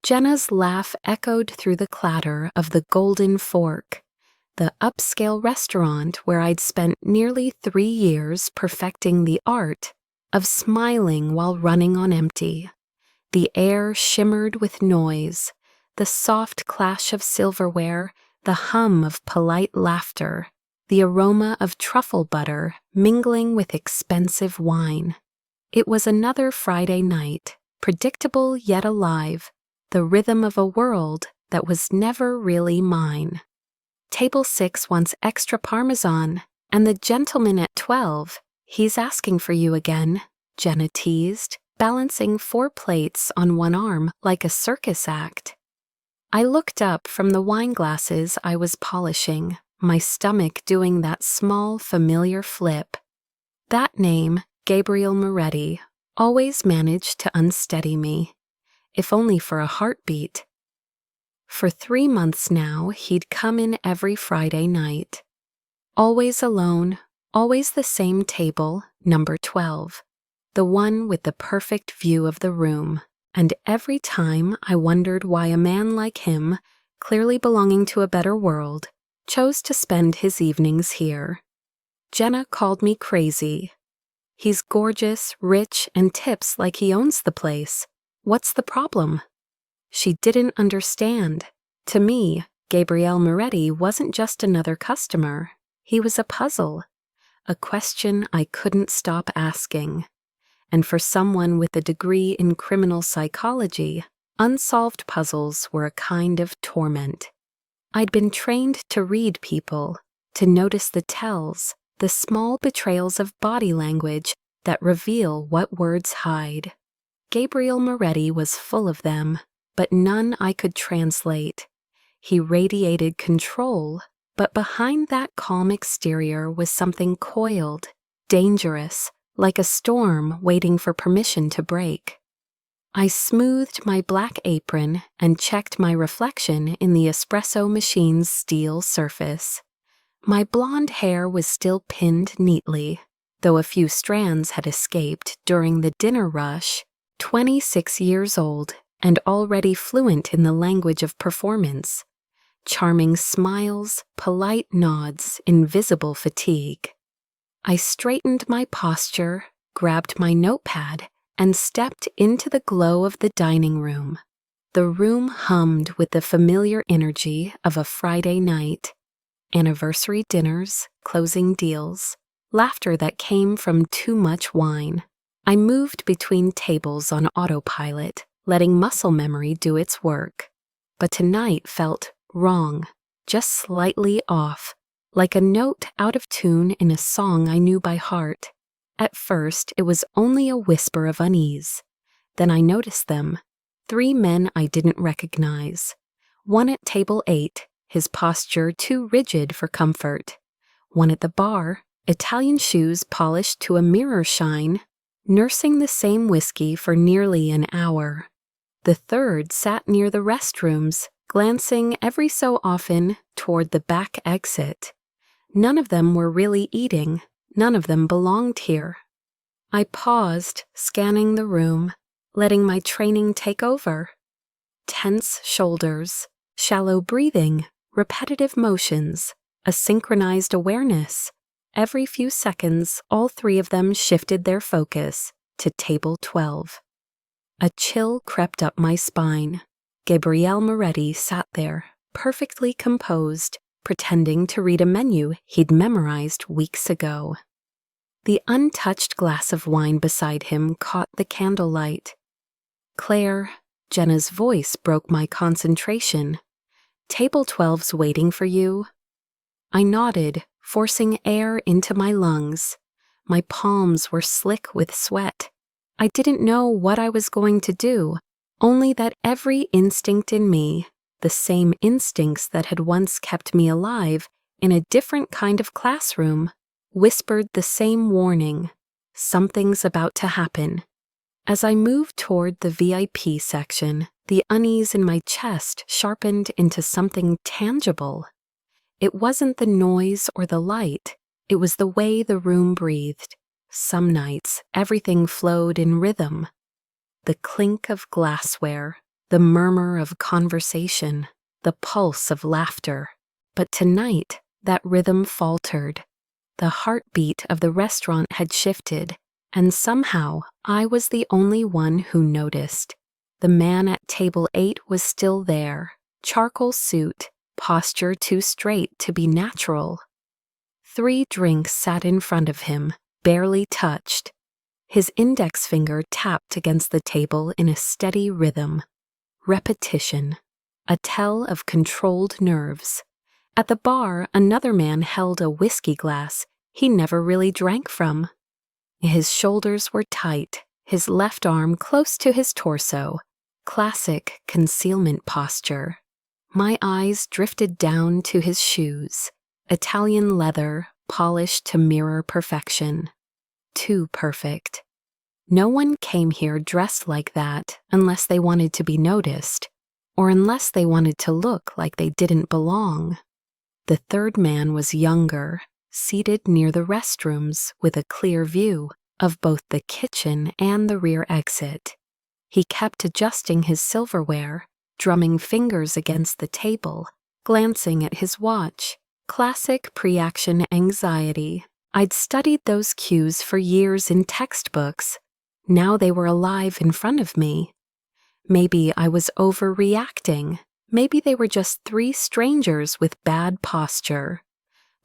Jenna's laugh echoed through the clatter of the Golden Fork, the upscale restaurant where I'd spent nearly 3 years perfecting the art of smiling while running on empty. The air shimmered with noise, the soft clash of silverware, the hum of polite laughter, the aroma of truffle butter mingling with expensive wine. It was another Friday night, predictable yet alive, the rhythm of a world that was never really mine. Table 6 wants extra Parmesan, and the gentleman at 12, he's asking for you again, Jenna teased, balancing 4 plates on one arm like a circus act. I looked up from the wine glasses I was polishing, my stomach doing that small, familiar flip. That name, Gabriel Moretti, always managed to unsteady me, if only for a heartbeat. For 3 months now, he'd come in every Friday night. Always alone, always the same table, number 12, the one with the perfect view of the room. And every time I wondered why a man like him, clearly belonging to a better world, chose to spend his evenings here. Jenna called me crazy. He's gorgeous, rich, and tips like he owns the place. What's the problem? She didn't understand. To me, Gabriel Moretti wasn't just another customer. He was a puzzle, a question I couldn't stop asking. And for someone with a degree in criminal psychology, unsolved puzzles were a kind of torment. I'd been trained to read people, to notice the tells, the small betrayals of body language that reveal what words hide. Gabriel Moretti was full of them, but none I could translate. He radiated control, but behind that calm exterior was something coiled, dangerous, like a storm waiting for permission to break. I smoothed my black apron and checked my reflection in the espresso machine's steel surface. My blonde hair was still pinned neatly, though a few strands had escaped during the dinner rush. 26 years old and already fluent in the language of performance. Charming smiles, polite nods, invisible fatigue. I straightened my posture, grabbed my notepad, and stepped into the glow of the dining room. The room hummed with the familiar energy of a Friday night. Anniversary dinners, closing deals, laughter that came from too much wine. I moved between tables on autopilot, letting muscle memory do its work. But tonight felt wrong, just slightly off, like a note out of tune in a song I knew by heart. At first, it was only a whisper of unease. Then I noticed them, 3 men I didn't recognize. One at table 8, his posture too rigid for comfort. One at the bar, Italian shoes polished to a mirror shine, nursing the same whiskey for nearly an hour. The third sat near the restrooms, glancing every so often toward the back exit. None of them were really eating. None of them belonged here. I paused, scanning the room, letting my training take over. Tense shoulders, shallow breathing, repetitive motions, a synchronized awareness. Every few seconds, all 3 of them shifted their focus to table 12. A chill crept up my spine. Gabriel Moretti sat there, perfectly composed, pretending to read a menu he'd memorized weeks ago. The untouched glass of wine beside him caught the candlelight. "Claire," Jenna's voice broke my concentration. "Table 12's waiting for you." I nodded, forcing air into my lungs. My palms were slick with sweat. I didn't know what I was going to do, only that every instinct in me, the same instincts that had once kept me alive in a different kind of classroom, whispered the same warning. Something's about to happen. As I moved toward the VIP section, the unease in my chest sharpened into something tangible. It wasn't the noise or the light, it was the way the room breathed. Some nights, everything flowed in rhythm. The clink of glassware, the murmur of conversation, the pulse of laughter. But tonight, that rhythm faltered. The heartbeat of the restaurant had shifted, and somehow I was the only one who noticed. The man at table 8 was still there, charcoal suit, posture too straight to be natural. 3 drinks sat in front of him, barely touched. His index finger tapped against the table in a steady rhythm. Repetition, a tell of controlled nerves. At the bar, another man held a whiskey glass he never really drank from. His shoulders were tight, his left arm close to his torso. Classic concealment posture. My eyes drifted down to his shoes. Italian leather, polished to mirror perfection. Too perfect. No one came here dressed like that unless they wanted to be noticed, or unless they wanted to look like they didn't belong. The third man was younger, seated near the restrooms with a clear view of both the kitchen and the rear exit. He kept adjusting his silverware, drumming fingers against the table, glancing at his watch. Classic pre-action anxiety. I'd studied those cues for years in textbooks. Now they were alive in front of me. Maybe I was overreacting. Maybe they were just 3 strangers with bad posture.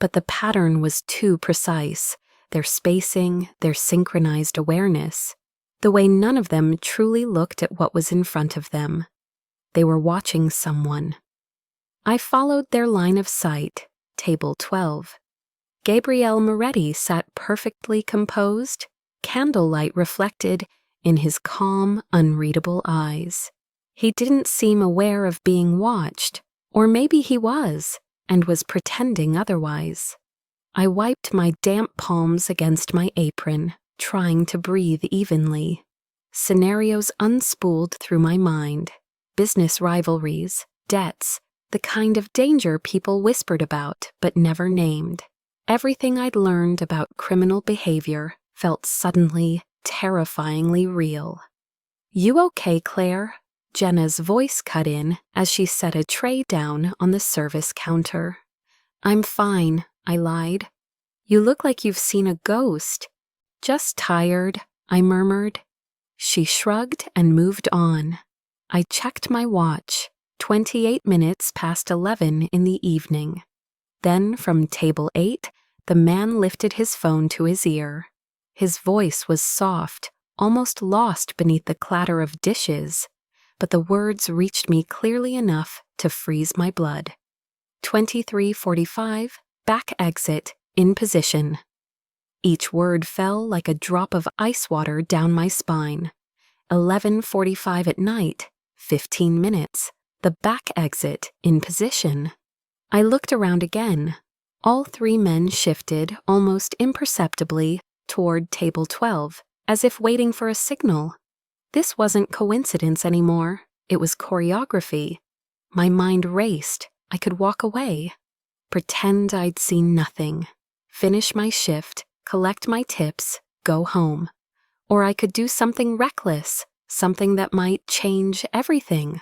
But the pattern was too precise, their spacing, their synchronized awareness, the way none of them truly looked at what was in front of them. They were watching someone. I followed their line of sight, table 12. Gabriel Moretti sat perfectly composed, candlelight reflected in his calm, unreadable eyes. He didn't seem aware of being watched, or maybe he was, and was pretending otherwise. I wiped my damp palms against my apron, trying to breathe evenly. Scenarios unspooled through my mind. Business rivalries, debts, the kind of danger people whispered about but never named. Everything I'd learned about criminal behavior felt suddenly, terrifyingly real. "You okay, Claire?" Jenna's voice cut in as she set a tray down on the service counter. "I'm fine," I lied. "You look like you've seen a ghost." "Just tired," I murmured. She shrugged and moved on. I checked my watch, 28 minutes past 11 in the evening. Then, from table 8, the man lifted his phone to his ear. His voice was soft, almost lost beneath the clatter of dishes, but the words reached me clearly enough to freeze my blood. 23:45, back exit, in position. Each word fell like a drop of ice water down my spine. 11:45 at night, 15 minutes, the back exit, in position. I looked around again. All 3 men shifted, almost imperceptibly, toward table 12, as if waiting for a signal. This wasn't coincidence anymore. It was choreography. My mind raced. I could walk away. Pretend I'd seen nothing. Finish my shift, collect my tips, go home. Or I could do something reckless, something that might change everything.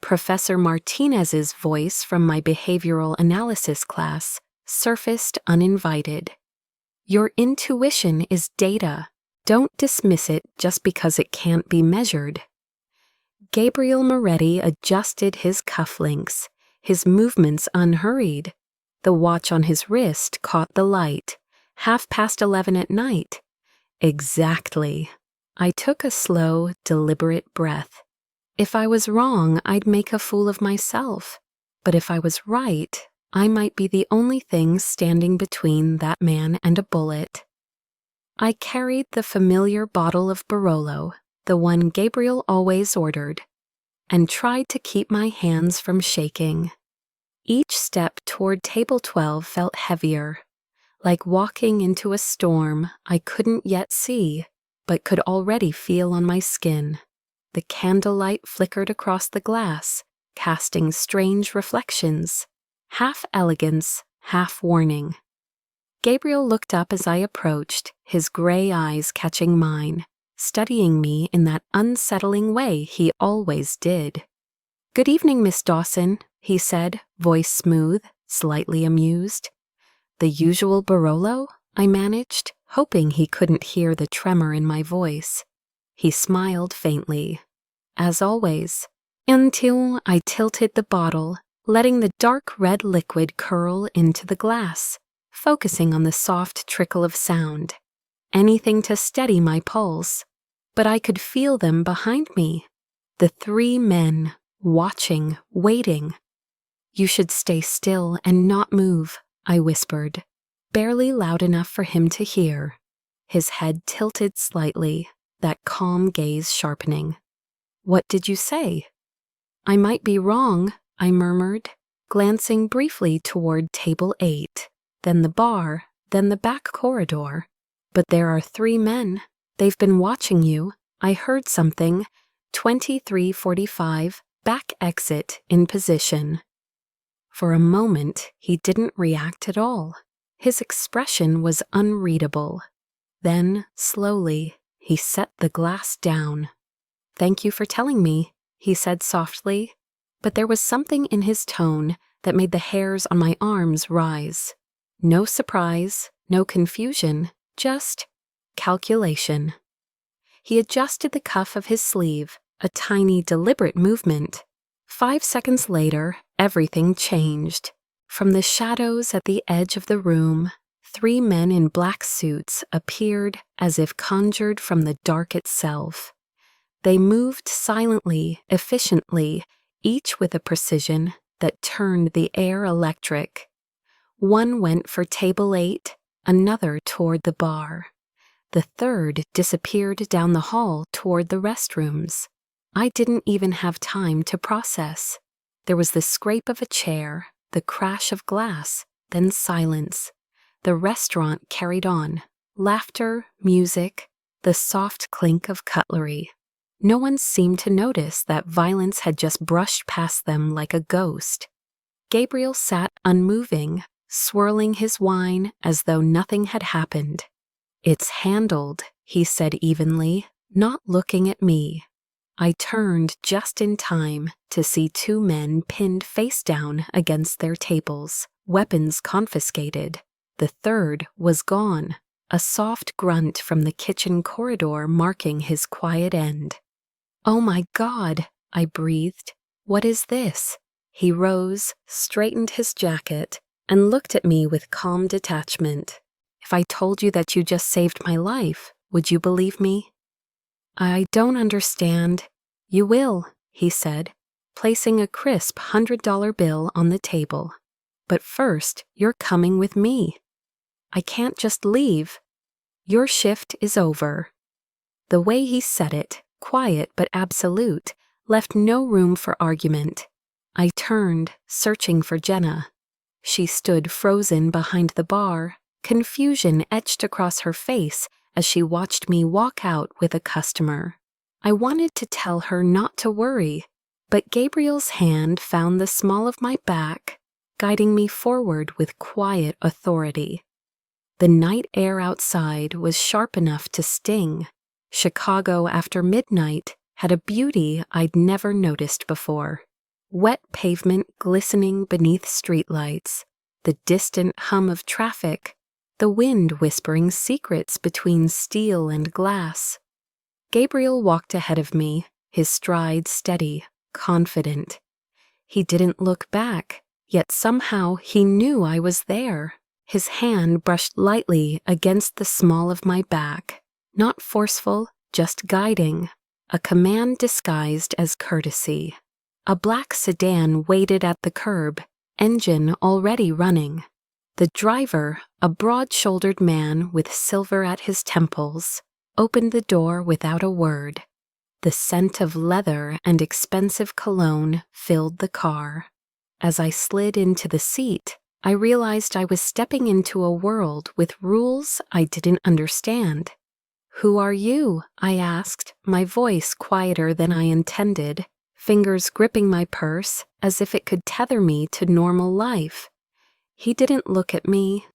Professor Martinez's voice from my behavioral analysis class surfaced uninvited. "Your intuition is data. Don't dismiss it just because it can't be measured." Gabriel Moretti adjusted his cufflinks, his movements unhurried. The watch on his wrist caught the light. 11:30 at night. Exactly. I took a slow, deliberate breath. If I was wrong, I'd make a fool of myself. But if I was right, I might be the only thing standing between that man and a bullet. I carried the familiar bottle of Barolo, the one Gabriel always ordered, and tried to keep my hands from shaking. Each step toward table 12 felt heavier, like walking into a storm I couldn't yet see, but could already feel on my skin. The candlelight flickered across the glass, casting strange reflections, half elegance, half warning. Gabriel looked up as I approached, his gray eyes catching mine. studying me in that unsettling way he always did. "Good evening, Miss Dawson," he said, voice smooth, slightly amused. "The usual Barolo?" I managed, hoping he couldn't hear the tremor in my voice. He smiled faintly. "As always," until I tilted the bottle, letting the dark red liquid curl into the glass, focusing on the soft trickle of sound. Anything to steady my pulse. But I could feel them behind me. The 3 men, watching, waiting. "You should stay still and not move," I whispered, barely loud enough for him to hear. His head tilted slightly, that calm gaze sharpening. "What did you say?" "I might be wrong," I murmured, glancing briefly toward table 8, then the bar, then the back corridor. "But there are 3 men. They've been watching you. I heard something. 2345, back exit in position." For a moment, he didn't react at all. His expression was unreadable. Then, slowly, he set the glass down. "Thank you for telling me," he said softly, but there was something in his tone that made the hairs on my arms rise. No surprise, no confusion, just calculation. He adjusted the cuff of his sleeve, a tiny, deliberate movement. 5 seconds later, everything changed. From the shadows at the edge of the room, 3 men in black suits appeared as if conjured from the dark itself. They moved silently, efficiently, each with a precision that turned the air electric. One went for table 8, another toward the bar. The third disappeared down the hall toward the restrooms. I didn't even have time to process. There was the scrape of a chair, the crash of glass, then silence. The restaurant carried on. Laughter, music, the soft clink of cutlery. No one seemed to notice that violence had just brushed past them like a ghost. Gabriel sat unmoving, swirling his wine as though nothing had happened. "It's handled," he said evenly, not looking at me. I turned just in time to see 2 men pinned face down against their tables, weapons confiscated. The third was gone, a soft grunt from the kitchen corridor marking his quiet end. "Oh my God," I breathed. "What is this?" He rose, straightened his jacket, and looked at me with calm detachment. "If I told you that you just saved my life, would you believe me?" "I don't understand." "You will," he said, placing a crisp $100 bill on the table. "But first, you're coming with me." "I can't just leave." "Your shift is over." The way he said it, quiet but absolute, left no room for argument. I turned, searching for Jenna. She stood frozen behind the bar, confusion etched across her face as she watched me walk out with a customer. I wanted to tell her not to worry, but Gabriel's hand found the small of my back, guiding me forward with quiet authority. The night air outside was sharp enough to sting. Chicago after midnight had a beauty I'd never noticed before. Wet pavement glistening beneath streetlights, the distant hum of traffic, the wind whispering secrets between steel and glass. Gabriel walked ahead of me, his stride steady, confident. He didn't look back, yet somehow he knew I was there. His hand brushed lightly against the small of my back, not forceful, just guiding, a command disguised as courtesy. A black sedan waited at the curb, engine already running. The driver, a broad-shouldered man with silver at his temples, opened the door without a word. The scent of leather and expensive cologne filled the car. As I slid into the seat, I realized I was stepping into a world with rules I didn't understand. "Who are you?" I asked, my voice quieter than I intended, fingers gripping my purse as if it could tether me to normal life. He didn't look at me.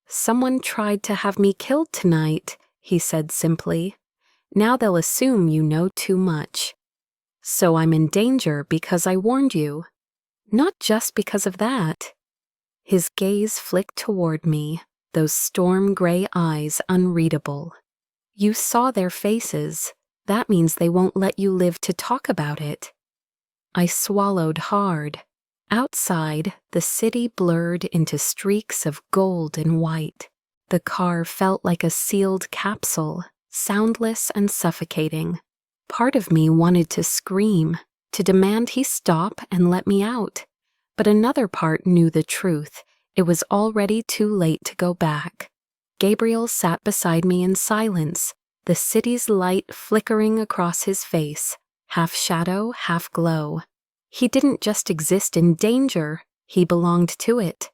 "Someone tried to have me killed tonight," he said simply. Now they'll assume you know too much. So I'm in danger because I warned you. Not just because of that. His gaze flicked toward me, those storm-gray eyes unreadable. You saw their faces. That means they won't let you live to talk about it. I swallowed hard. Outside, the city blurred into streaks of gold and white. The car felt like a sealed capsule, soundless and suffocating. Part of me wanted to scream, to demand he stop and let me out. But another part knew the truth. It was already too late to go back. Gabriel sat beside me in silence, the city's light flickering across his face, half shadow, half glow. He didn't just exist in danger, he belonged to it.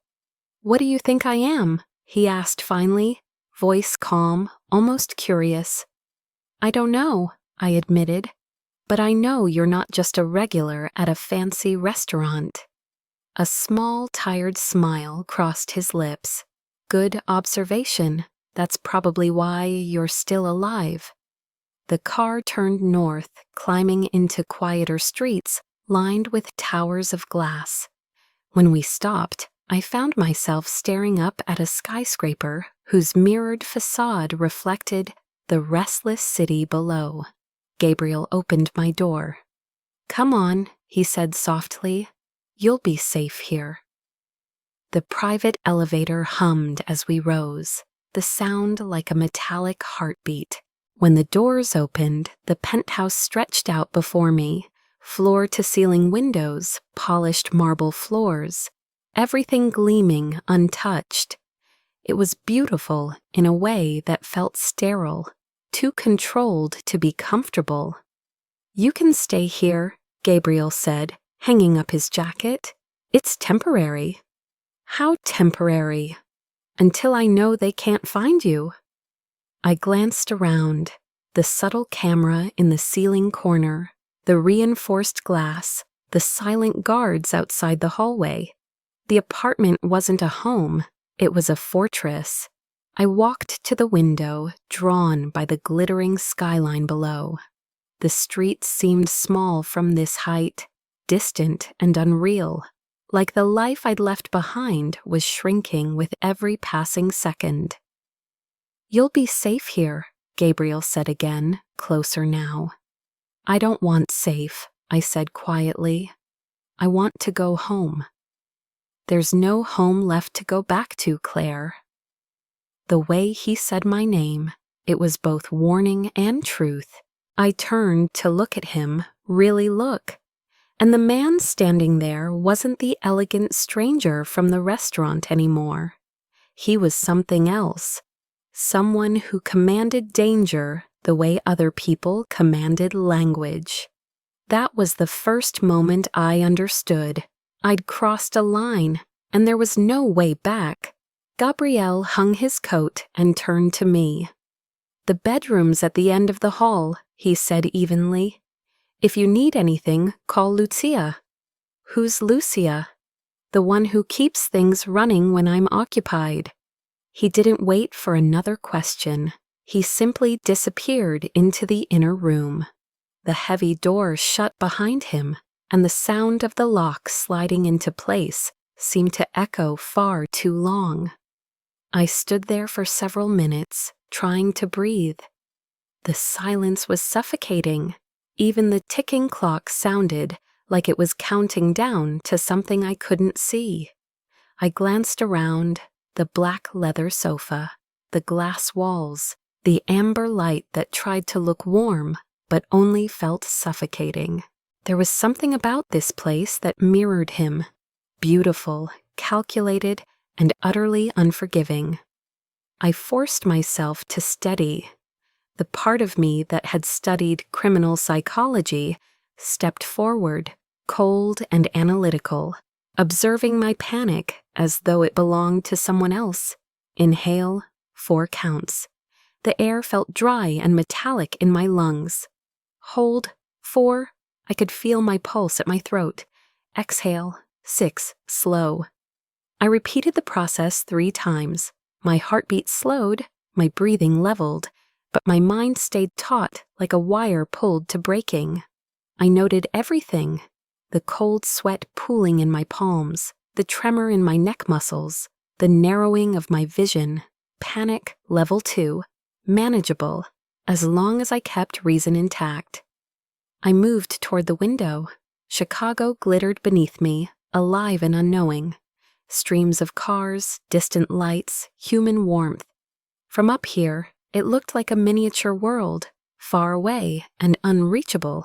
"What do you think I am?" he asked finally, voice calm, almost curious. "I don't know," I admitted, "but I know you're not just a regular at a fancy restaurant." A small, tired smile crossed his lips. "Good observation. That's probably why you're still alive." The car turned north, climbing into quieter streets lined with towers of glass. When we stopped, I found myself staring up at a skyscraper whose mirrored facade reflected the restless city below. Gabriel opened my door. "Come on," he said softly. "You'll be safe here." The private elevator hummed as we rose, the sound like a metallic heartbeat. When the doors opened, the penthouse stretched out before me, floor-to-ceiling windows, polished marble floors, everything gleaming untouched. It was beautiful in a way that felt sterile, too controlled to be comfortable. "You can stay here," Gabriel said, hanging up his jacket. "It's temporary." "How temporary?" "Until I know they can't find you." I glanced around, the subtle camera in the ceiling corner, the reinforced glass, the silent guards outside the hallway. The apartment wasn't a home, it was a fortress. I walked to the window, drawn by the glittering skyline below. The streets seemed small from this height, distant and unreal, like the life I'd left behind was shrinking with every passing second. "You'll be safe here," Gabriel said again, closer now. "I don't want safe," I said quietly. "I want to go home." "There's no home left to go back to, Claire." The way he said my name, it was both warning and truth. I turned to look at him, really look. And the man standing there wasn't the elegant stranger from the restaurant anymore. He was something else. Someone who commanded danger the way other people commanded language. That was the first moment I understood. I'd crossed a line, and there was no way back. Gabriel hung his coat and turned to me. "The bedroom's at the end of the hall," he said evenly. "If you need anything, call Lucia." "Who's Lucia?" "The one who keeps things running when I'm occupied." He didn't wait for another question. He simply disappeared into the inner room. The heavy door shut behind him, and the sound of the lock sliding into place seemed to echo far too long. I stood there for several minutes, trying to breathe. The silence was suffocating. Even the ticking clock sounded like it was counting down to something I couldn't see. I glanced around, the black leather sofa, the glass walls, the amber light that tried to look warm but only felt suffocating. There was something about this place that mirrored him, beautiful, calculated, and utterly unforgiving. I forced myself to steady. The part of me that had studied criminal psychology stepped forward, cold and analytical, observing my panic as though it belonged to someone else. Inhale, 4 counts. The air felt dry and metallic in my lungs. Hold, 4. I could feel my pulse at my throat. Exhale, 6, slow. I repeated the process 3 times. My heartbeat slowed, my breathing leveled, but my mind stayed taut like a wire pulled to breaking. I noted everything: the cold sweat pooling in my palms, the tremor in my neck muscles, the narrowing of my vision. Panic level 2, manageable, as long as I kept reason intact. I moved toward the window. Chicago glittered beneath me, alive and unknowing. Streams of cars, distant lights, human warmth. From up here, it looked like a miniature world, far away and unreachable.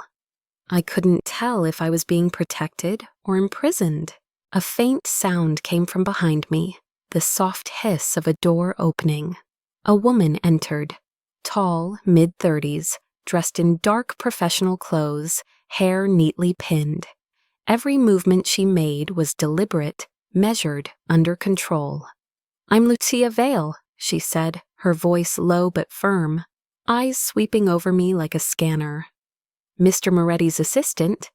I couldn't tell if I was being protected or imprisoned. A faint sound came from behind me, the soft hiss of a door opening. A woman entered, tall, mid-30s, dressed in dark professional clothes, hair neatly pinned. Every movement she made was deliberate, measured, under control. "I'm Lucia Vale," she said, her voice low but firm, eyes sweeping over me like a scanner. "Mr. Moretti's assistant."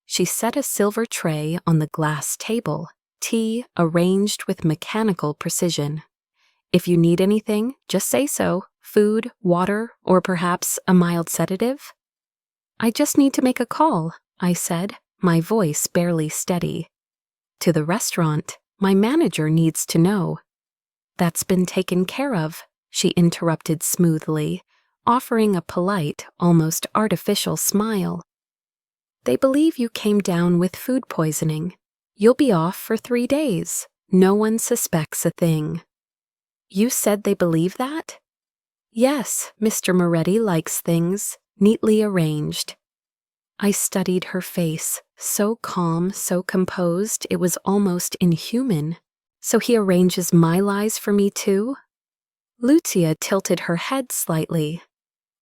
She set a silver tray on the glass table, tea arranged with mechanical precision. "If you need anything, just say so. Food, water, or perhaps a mild sedative?" "I just need to make a call," I said, my voice barely steady. "To the restaurant. My manager needs to know." "That's been taken care of," she interrupted smoothly, offering a polite, almost artificial smile. "They believe you came down with food poisoning. You'll be off for 3 days. No one suspects a thing." "You said they believe that?" "Yes, Mr. Moretti likes things neatly arranged." I studied her face, so calm, so composed, it was almost inhuman. "So he arranges my lies for me too?" Lucia tilted her head slightly.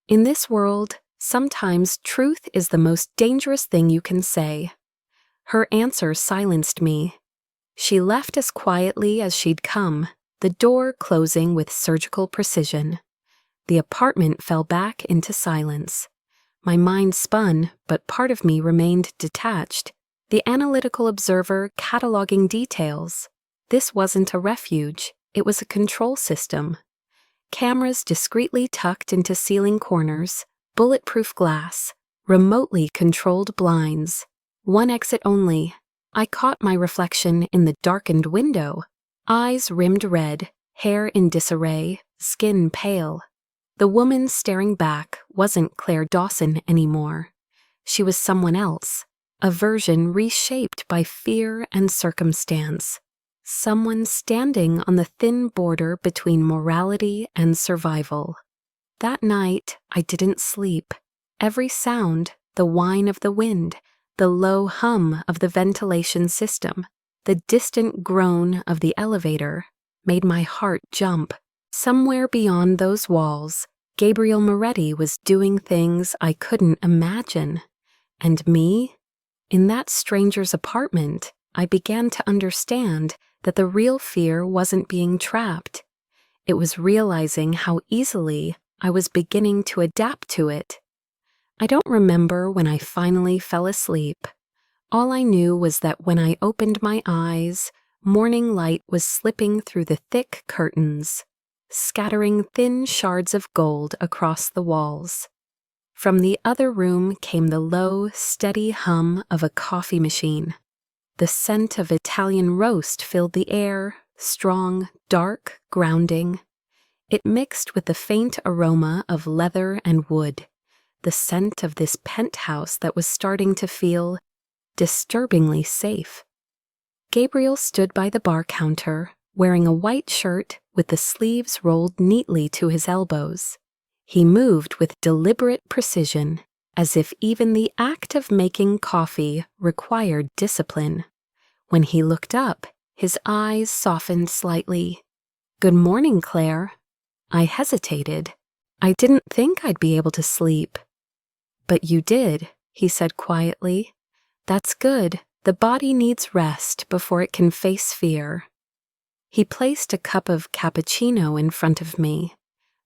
"In this world, sometimes truth is the most dangerous thing you can say." Her answer silenced me. She left as quietly as she'd come, the door closing with surgical precision. The apartment fell back into silence. My mind spun, but part of me remained detached, the analytical observer cataloging details. This wasn't a refuge, it was a control system. Cameras discreetly tucked into ceiling corners, bulletproof glass, remotely controlled blinds. One exit only. I caught my reflection in the darkened window. Eyes rimmed red, hair in disarray, skin pale. The woman staring back wasn't Claire Dawson anymore. She was someone else, a version reshaped by fear and circumstance. Someone standing on the thin border between morality and survival. That night, I didn't sleep. Every sound, the whine of the wind, the low hum of the ventilation system, the distant groan of the elevator, made my heart jump. Somewhere beyond those walls, Gabriel Moretti was doing things I couldn't imagine. And me? In that stranger's apartment, I began to understand that the real fear wasn't being trapped. It was realizing how easily I was beginning to adapt to it. I don't remember when I finally fell asleep. All I knew was that when I opened my eyes, morning light was slipping through the thick curtains, scattering thin shards of gold across the walls. From the other room came the low, steady hum of a coffee machine. The scent of Italian roast filled the air, strong, dark, grounding. It mixed with the faint aroma of leather and wood, the scent of this penthouse that was starting to feel disturbingly safe. Gabriel stood by the bar counter, wearing a white shirt with the sleeves rolled neatly to his elbows. He moved with deliberate precision, as if even the act of making coffee required discipline. When he looked up, his eyes softened slightly. "Good morning, Claire." I hesitated. I didn't think I'd be able to sleep. "But you did," he said quietly. "That's good. The body needs rest before it can face fear." He placed a cup of cappuccino in front of me.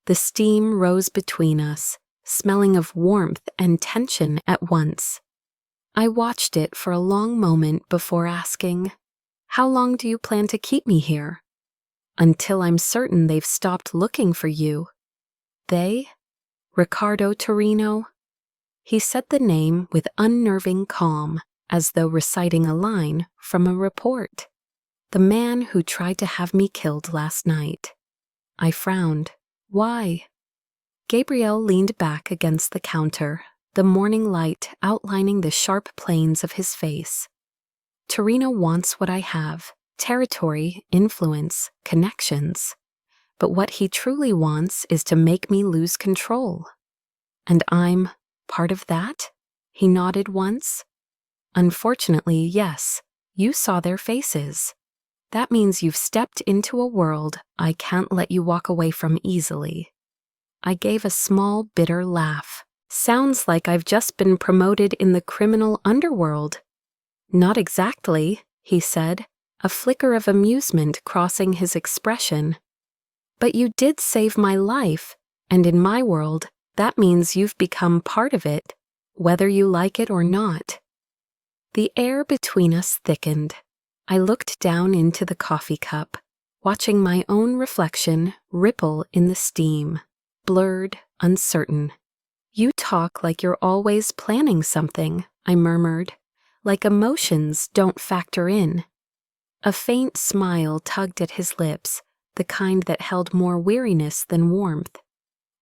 The steam rose between us, smelling of warmth and tension at once. I watched it for a long moment before asking, "How long do you plan to keep me here?" "Until I'm certain they've stopped looking for you." "They?" Riccardo Torino? He said the name with unnerving calm, as though reciting a line from a report. The man who tried to have me killed last night. I frowned. Why? Gabriel leaned back against the counter, the morning light outlining the sharp planes of his face. Torino wants what I have: territory, influence, connections. But what he truly wants is to make me lose control. And I'm part of that? He nodded once. Unfortunately, yes. You saw their faces. That means you've stepped into a world I can't let you walk away from easily. I gave a small, bitter laugh. Sounds like I've just been promoted in the criminal underworld. Not exactly, he said, a flicker of amusement crossing his expression. But you did save my life, and in my world, that means you've become part of it, whether you like it or not. The air between us thickened. I looked down into the coffee cup, watching my own reflection ripple in the steam, blurred, uncertain. You talk like you're always planning something, I murmured, like emotions don't factor in. A faint smile tugged at his lips, the kind that held more weariness than warmth.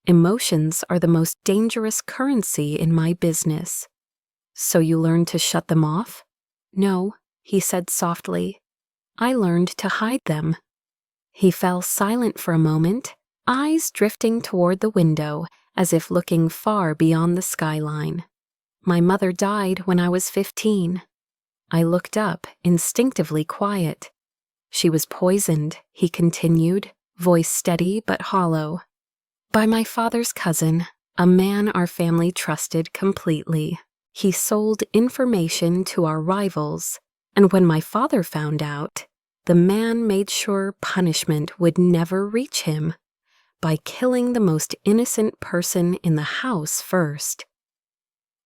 Emotions are the most dangerous currency in my business. So you learned to shut them off? No, he said softly. I learned to hide them. He fell silent for a moment, eyes drifting toward the window as if looking far beyond the skyline. My mother died when I was 15. I looked up, instinctively quiet. She was poisoned, he continued, voice steady but hollow. By my father's cousin, a man our family trusted completely. He sold information to our rivals, and when my father found out, the man made sure punishment would never reach him by killing the most innocent person in the house first.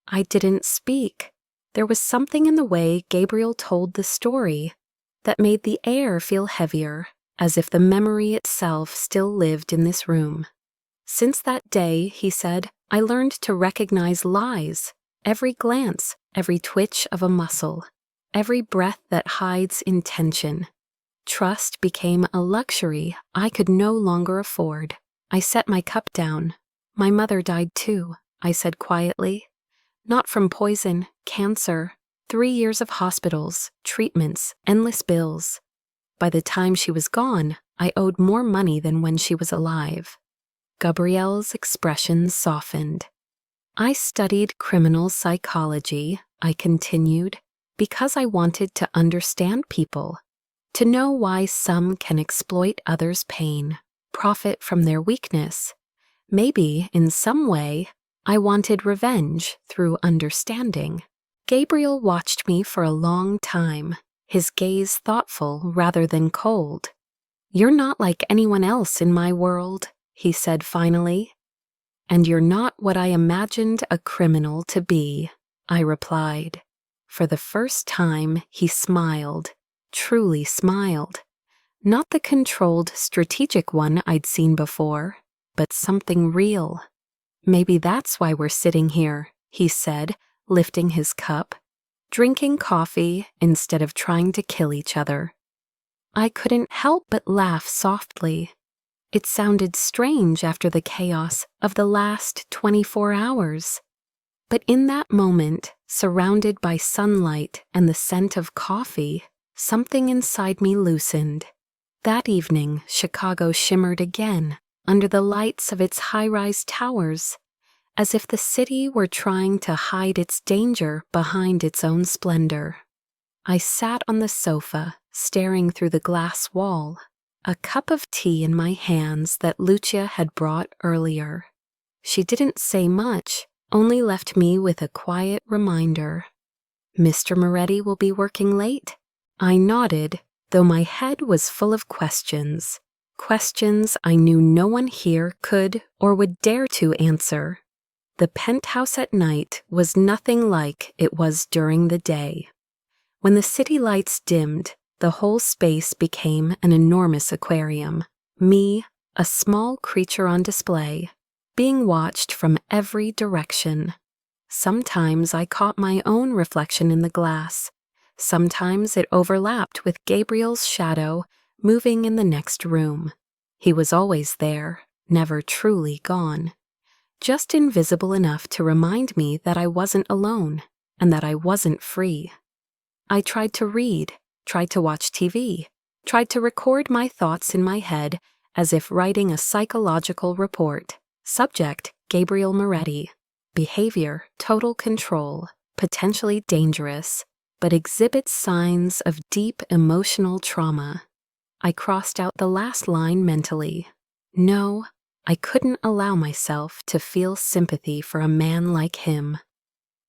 I didn't speak. There was something in the way Gabriel told the story that made the air feel heavier, as if the memory itself still lived in this room. Since that day, he said, I learned to recognize lies, every glance, every twitch of a muscle, every breath that hides intention. Trust became a luxury I could no longer afford. I set my cup down. My mother died too, I said quietly. Not from poison, cancer, 3 years of hospitals, treatments, endless bills. By the time she was gone, I owed more money than when she was alive. Gabriel's expression softened. I studied criminal psychology, I continued, because I wanted to understand people, to know why some can exploit others' pain, profit from their weakness. Maybe, in some way, I wanted revenge through understanding. Gabriel watched me for a long time, his gaze thoughtful rather than cold. You're not like anyone else in my world, he said finally. And you're not what I imagined a criminal to be, I replied. For the first time, he smiled, truly smiled. Not the controlled, strategic one I'd seen before, but something real. Maybe that's why we're sitting here, he said, lifting his cup, drinking coffee instead of trying to kill each other. I couldn't help but laugh softly. It sounded strange after the chaos of the last 24 hours. But in that moment, surrounded by sunlight and the scent of coffee, something inside me loosened. That evening, Chicago shimmered again under the lights of its high-rise towers, as if the city were trying to hide its danger behind its own splendor. I sat on the sofa, staring through the glass wall, a cup of tea in my hands that Lucia had brought earlier. She didn't say much, only left me with a quiet reminder. Mr. Moretti will be working late? I nodded, though my head was full of questions. Questions I knew no one here could or would dare to answer. The penthouse at night was nothing like it was during the day. When the city lights dimmed, the whole space became an enormous aquarium. Me, a small creature on display, being watched from every direction. Sometimes I caught my own reflection in the glass. Sometimes it overlapped with Gabriel's shadow moving in the next room. He was always there, never truly gone. Just invisible enough to remind me that I wasn't alone and that I wasn't free. I tried to read, tried to watch TV, tried to record my thoughts in my head as if writing a psychological report. Subject, Gabriel Moretti. Behavior, total control, potentially dangerous, but exhibits signs of deep emotional trauma. I crossed out the last line mentally. No, I couldn't allow myself to feel sympathy for a man like him.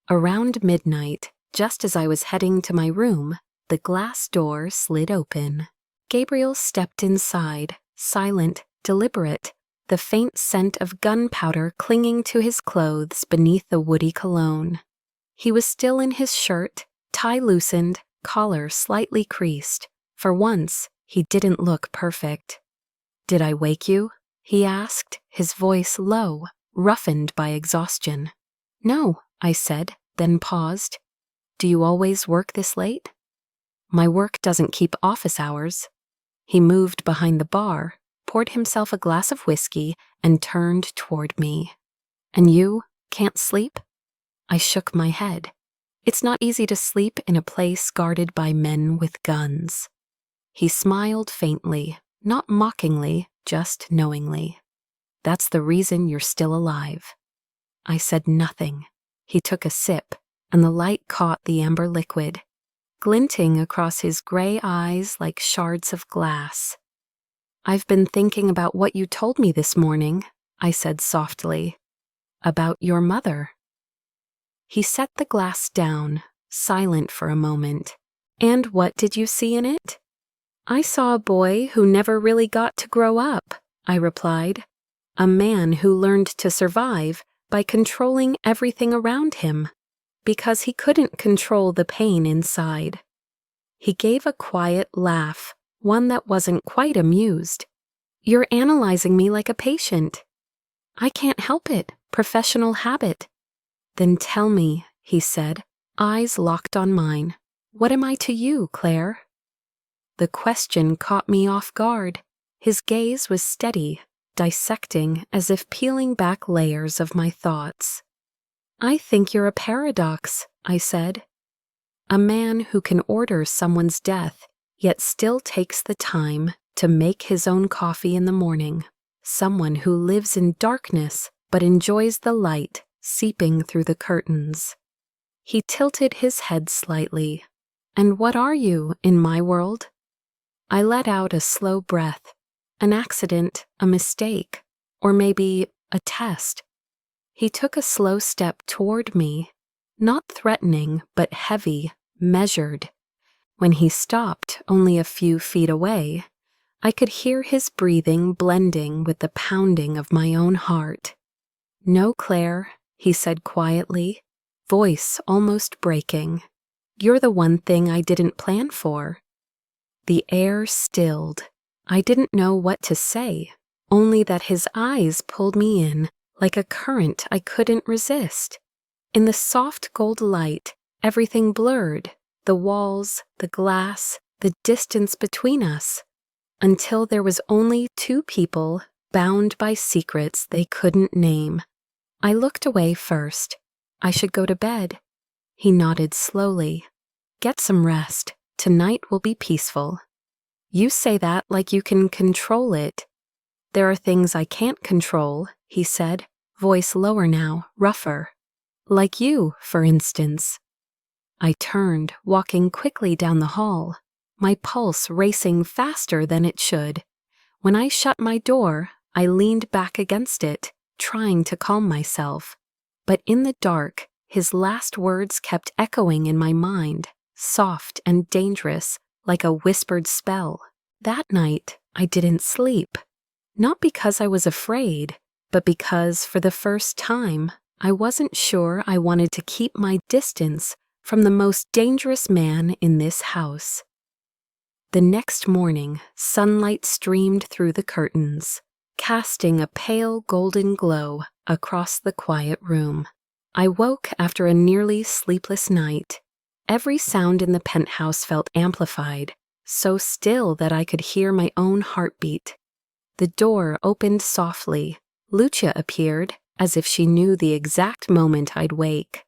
Around midnight, just as I was heading to my room, the glass door slid open. Gabriel stepped inside, silent, deliberate, the faint scent of gunpowder clinging to his clothes beneath the woody cologne. He was still in his shirt, tie loosened, collar slightly creased. For once, he didn't look perfect. "Did I wake you?" he asked, his voice low, roughened by exhaustion. "No," I said, then paused. "Do you always work this late?" "My work doesn't keep office hours." He moved behind the bar, poured himself a glass of whiskey, and turned toward me. "And you can't sleep?" I shook my head. It's not easy to sleep in a place guarded by men with guns. He smiled faintly, not mockingly, just knowingly. "That's the reason you're still alive." I said nothing. He took a sip, and the light caught the amber liquid, glinting across his gray eyes like shards of glass. "I've been thinking about what you told me this morning," I said softly. "About your mother." He set the glass down, silent for a moment. "And what did you see in it?" "I saw a boy who never really got to grow up," I replied. "A man who learned to survive by controlling everything around him, because he couldn't control the pain inside." He gave a quiet laugh, one that wasn't quite amused. "You're analyzing me like a patient." "I can't help it, professional habit." "Then tell me," he said, eyes locked on mine. "What am I to you, Claire?" The question caught me off guard. His gaze was steady, dissecting as if peeling back layers of my thoughts. "I think you're a paradox," I said. "A man who can order someone's death, yet still takes the time to make his own coffee in the morning. Someone who lives in darkness but enjoys the light seeping through the curtains." He tilted his head slightly. "And what are you in my world?" I let out a slow breath. An accident, a mistake, or maybe a test. He took a slow step toward me, not threatening but heavy, measured. When he stopped only a few feet away, I could hear his breathing blending with the pounding of my own heart. "No, Claire," he said quietly, voice almost breaking. "You're the one thing I didn't plan for." The air stilled. I didn't know what to say, only that his eyes pulled me in like a current I couldn't resist. In the soft gold light, everything blurred, the walls, the glass, the distance between us, until there was only two people bound by secrets they couldn't name. I looked away first. I should go to bed. He nodded slowly. "Get some rest. Tonight will be peaceful." "You say that like you can control it." "There are things I can't control," he said, voice lower now, rougher. "Like you, for instance." I turned, walking quickly down the hall, my pulse racing faster than it should. When I shut my door, I leaned back against it, trying to calm myself. But in the dark, his last words kept echoing in my mind, soft and dangerous, like a whispered spell. That night, I didn't sleep. Not because I was afraid, but because, for the first time, I wasn't sure I wanted to keep my distance from the most dangerous man in this house. The next morning, sunlight streamed through the curtains. casting a pale golden glow across the quiet room. I woke after a nearly sleepless night. Every sound in the penthouse felt amplified, so still that I could hear my own heartbeat. The door opened softly. Lucia appeared, as if she knew the exact moment I'd wake.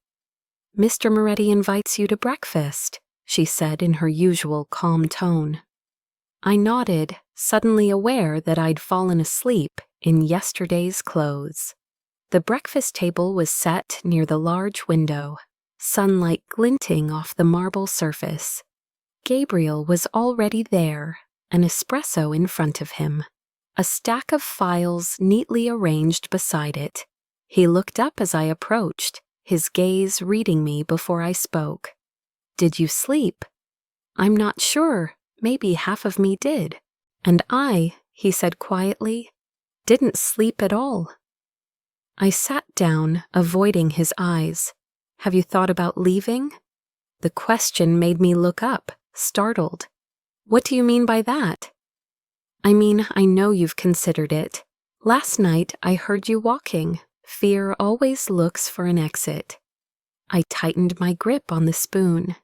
"Mr. Moretti invites you to breakfast," she said in her usual calm tone. I nodded, suddenly aware that I'd fallen asleep in yesterday's clothes. The breakfast table was set near the large window, sunlight glinting off the marble surface. Gabriel was already there, an espresso in front of him, a stack of files neatly arranged beside it. He looked up as I approached, his gaze reading me before I spoke. "Did you sleep?" "I'm not sure. Maybe half of me did." "And I," he said quietly, "didn't sleep at all." I sat down, avoiding his eyes. "Have you thought about leaving?" The question made me look up, startled. "What do you mean by that?" "I mean, I know you've considered it. Last night I heard you walking. Fear always looks for an exit." I tightened my grip on the spoon.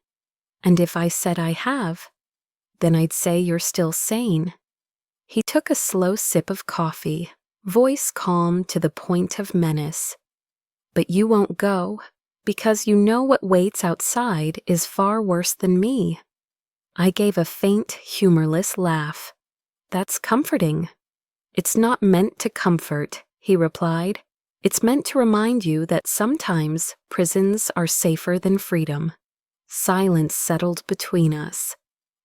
"And if I said I have, then I'd say you're still sane." He took a slow sip of coffee, voice calm to the point of menace. "But you won't go, because you know what waits outside is far worse than me." I gave a faint, humorless laugh. "That's comforting." "It's not meant to comfort," he replied. "It's meant to remind you that sometimes prisons are safer than freedom." Silence settled between us.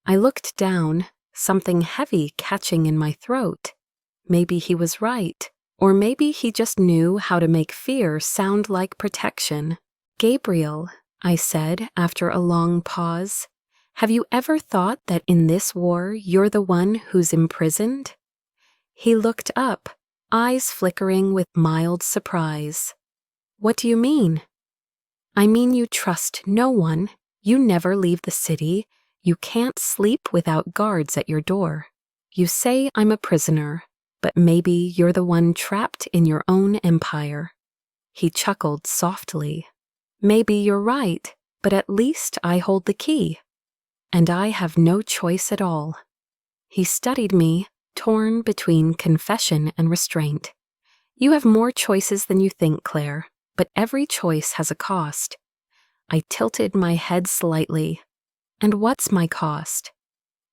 I looked down, something heavy catching in my throat. Maybe he was right, or maybe he just knew how to make fear sound like protection. "Gabriel," I said after a long pause, "have you ever thought that in this war you're the one who's imprisoned?" He looked up, eyes flickering with mild surprise. "What do you mean?" "I mean you trust no one. You never leave the city. You can't sleep without guards at your door. You say I'm a prisoner, but maybe you're the one trapped in your own empire." He chuckled softly. "Maybe you're right, but at least I hold the key. And I have no choice at all." He studied me, torn between confession and restraint. "You have more choices than you think, Claire, but every choice has a cost." I tilted my head slightly. "And what's my cost?"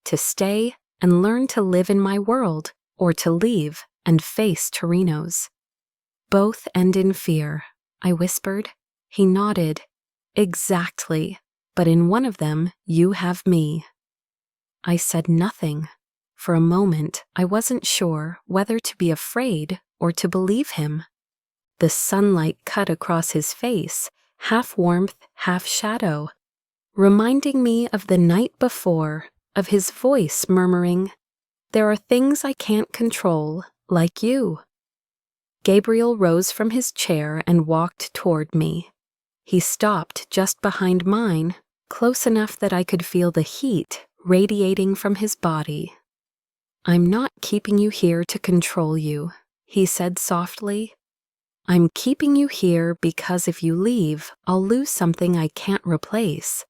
"To stay and learn to live in my world, or to leave and face Torino's." "Both end in fear," I whispered. He nodded. "Exactly, but in one of them you have me." I said nothing. For a moment, I wasn't sure whether to be afraid or to believe him. The sunlight cut across his face, half warmth, half shadow, reminding me of the night before, of his voice murmuring, "There are things I can't control, like you." Gabriel rose from his chair and walked toward me. He stopped just behind mine, close enough that I could feel the heat radiating from his body. "I'm not keeping you here to control you," he said softly. "I'm keeping you here because if you leave, I'll lose something I can't replace."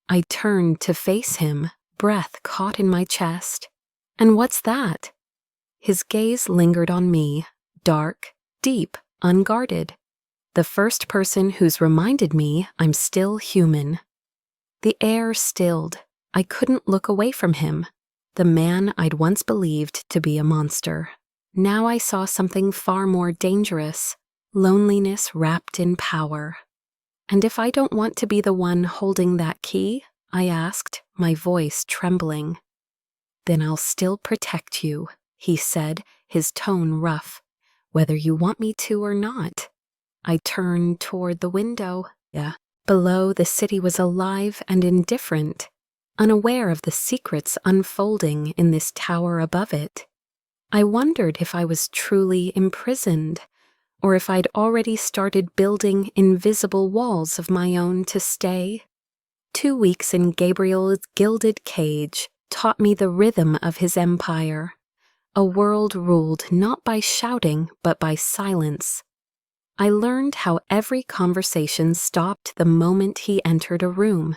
I turned to face him, breath caught in my chest. "And what's that?" His gaze lingered on me, dark, deep, unguarded. "The first person who's reminded me I'm still human." The air stilled. I couldn't look away from him, the man I'd once believed to be a monster. Now I saw something far more dangerous, loneliness wrapped in power. "And if I don't want to be the one holding that key?" I asked, my voice trembling. "Then I'll still protect you," he said, his tone rough, "whether you want me to or not." I turned toward the window. Below, the city was alive and indifferent, unaware of the secrets unfolding in this tower above it. I wondered if I was truly imprisoned, or if I'd already started building invisible walls of my own to stay. 2 weeks in Gabriel's gilded cage taught me the rhythm of his empire. a world ruled not by shouting but by silence. I learned how every conversation stopped the moment he entered a room,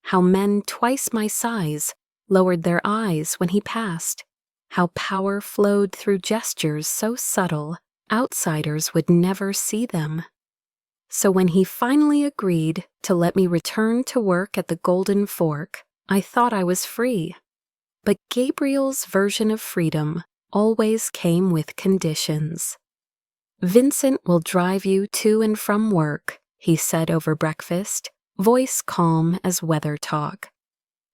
how men twice my size lowered their eyes when he passed, how power flowed through gestures so subtle outsiders would never see them. So when he finally agreed to let me return to work at the Golden Fork, I thought I was free. But Gabriel's version of freedom always came with conditions. "Vincent will drive you to and from work," he said over breakfast, voice calm as weather talk.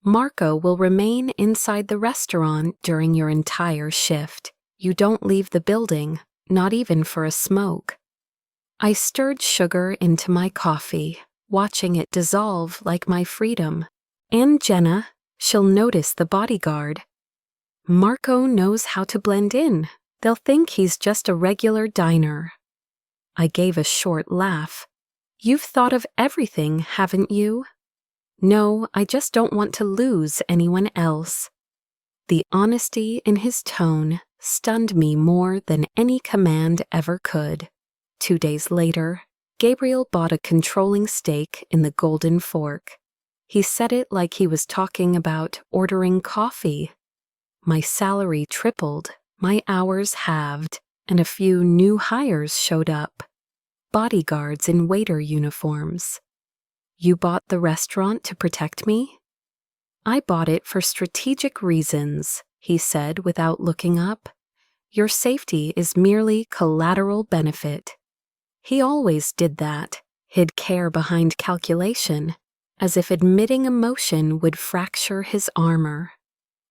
"Marco will remain inside the restaurant during your entire shift. You don't leave the building, not even for a smoke." I stirred sugar into my coffee, watching it dissolve like my freedom. And Jenna, she'll notice the bodyguard. Marco knows how to blend in. They'll think he's just a regular diner. I gave a short laugh. "You've thought of everything, haven't you?" "No, I just don't want to lose anyone else." The honesty in his tone stunned me more than any command ever could. 2 days later, Gabriel bought a controlling stake in the Golden Fork. He said it like he was talking about ordering coffee. My salary tripled, my hours halved, and a few new hires showed up. Bodyguards in waiter uniforms. "You bought the restaurant to protect me?" "I bought it for strategic reasons," he said without looking up. "Your safety is merely collateral benefit." He always did that, hid care behind calculation, as if admitting emotion would fracture his armor.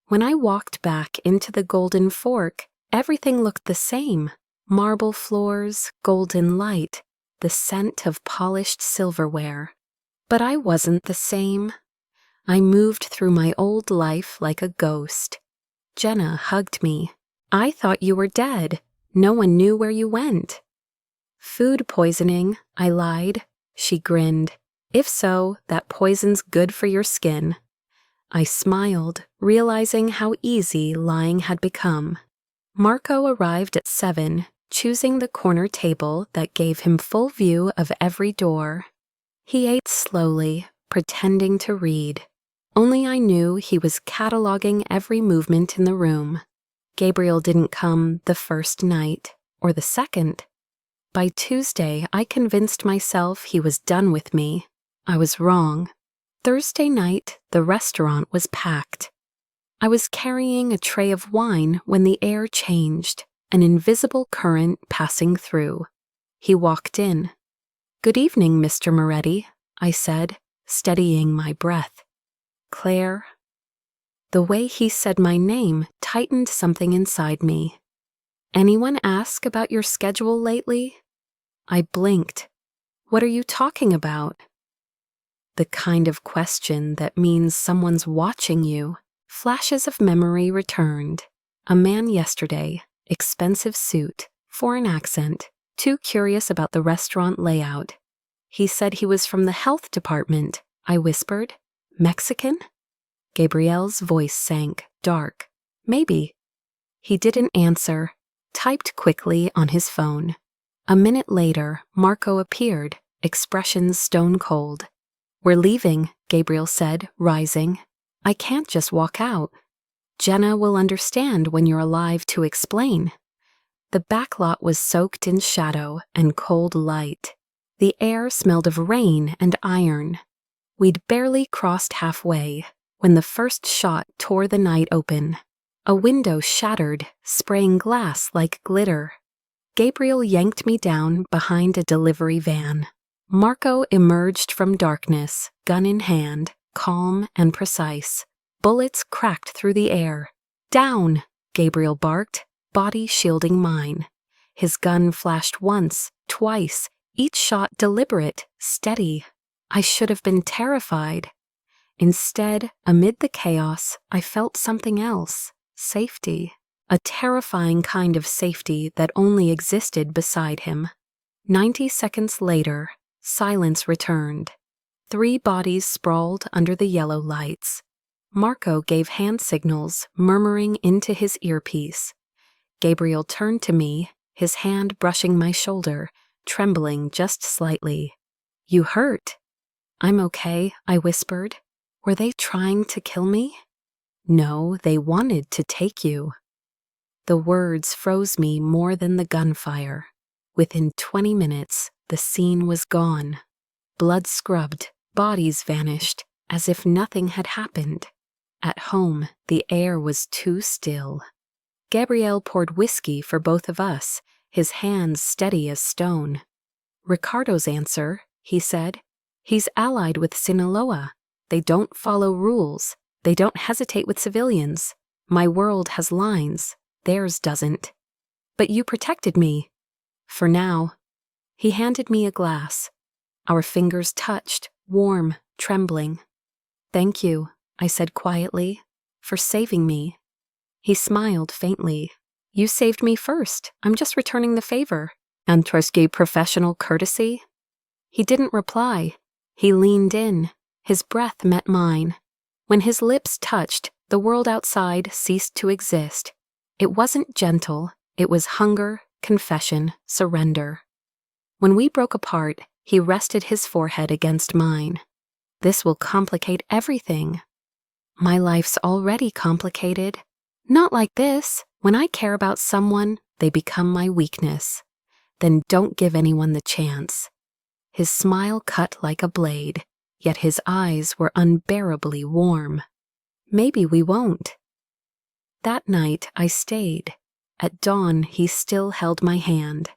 When I walked back into the Golden Fork, everything looked the same. Marble floors, golden light, the scent of polished silverware. But I wasn't the same. I moved through my old life like a ghost. Jenna hugged me. "I thought you were dead. No one knew where you went." "Food poisoning," I lied. She grinned. "If so, that poison's good for your skin." I smiled, realizing how easy lying had become. Marco arrived at 7, choosing the corner table that gave him full view of every door. He ate slowly, pretending to read. Only I knew he was cataloging every movement in the room. Gabriel didn't come the first night, or the second. By Tuesday, I convinced myself he was done with me. I was wrong. Thursday night, the restaurant was packed. I was carrying a tray of wine when the air changed, an invisible current passing through. He walked in. "Good evening, Mr. Moretti," I said, steadying my breath. "Claire." The way he said my name tightened something inside me. "Anyone ask about your schedule lately?" I blinked. "What are you talking about?" The kind of question that means someone's watching you. Flashes of memory returned. A man yesterday, expensive suit, foreign accent, too curious about the restaurant layout. He said he was from the health department. I whispered. "Mexican?" Gabriel's voice sank, dark. "Maybe." He didn't answer, typed quickly on his phone. A minute later, Marco appeared, expressions stone cold. "We're leaving," Gabriel said, rising. "I can't just walk out." "Jenna will understand when you're alive to explain." The backlot was soaked in shadow and cold light. The air smelled of rain and iron. We'd barely crossed halfway when the first shot tore the night open. A window shattered, spraying glass like glitter. Gabriel yanked me down behind a delivery van. Marco emerged from darkness, gun in hand, calm and precise. Bullets cracked through the air. "Down!" Gabriel barked, body shielding mine. His gun flashed once, twice, each shot deliberate, steady. I should have been terrified. Instead, amid the chaos, I felt something else. Safety. A terrifying kind of safety that only existed beside him. 90 seconds later, silence returned. 3 bodies sprawled under the yellow lights. Marco gave hand signals, murmuring into his earpiece. Gabriel turned to me, his hand brushing my shoulder, trembling just slightly. "You hurt?" "I'm okay," I whispered. "Were they trying to kill me?" "No, they wanted to take you." The words froze me more than the gunfire. Within 20 minutes, the scene was gone. Blood scrubbed, bodies vanished, as if nothing had happened. At home, the air was too still. Gabriel poured whiskey for both of us, his hands steady as stone. "Ricardo's answer," he said. "He's allied with Sinaloa. They don't follow rules. They don't hesitate with civilians. My world has lines. Theirs doesn't. But you protected me." "For now." He handed me a glass. Our fingers touched, warm, trembling. "Thank you," I said quietly, "for saving me." He smiled faintly. "You saved me first. I'm just returning the favor. Antroski professional courtesy?" He didn't reply. He leaned in. His breath met mine. When his lips touched, the world outside ceased to exist. It wasn't gentle. It was hunger, confession, surrender. When we broke apart, he rested his forehead against mine. "This will complicate everything." "My life's already complicated." "Not like this. When I care about someone, they become my weakness. Then don't give anyone the chance." His smile cut like a blade, yet his eyes were unbearably warm. "Maybe we won't." That night I stayed. At dawn he still held my hand,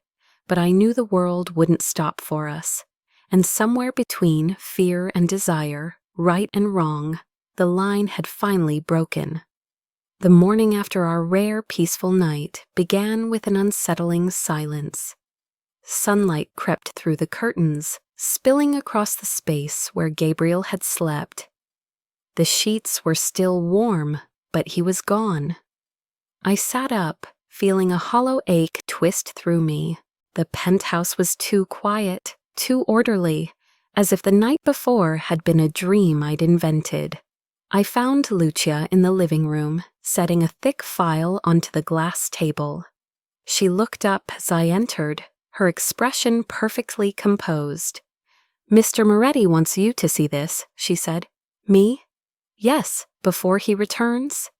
but I knew the world wouldn't stop for us, and somewhere between fear and desire, right and wrong, the line had finally broken. The morning after our rare peaceful night began with an unsettling silence. Sunlight crept through the curtains, spilling across the space where Gabriel had slept. The sheets were still warm, but he was gone. I sat up, feeling a hollow ache twist through me. The penthouse was too quiet, too orderly, as if the night before had been a dream I'd invented. I found Lucia in the living room, setting a thick file onto the glass table. She looked up as I entered, her expression perfectly composed. "Mr. Moretti wants you to see this," she said. "Me?" "Yes, before he returns."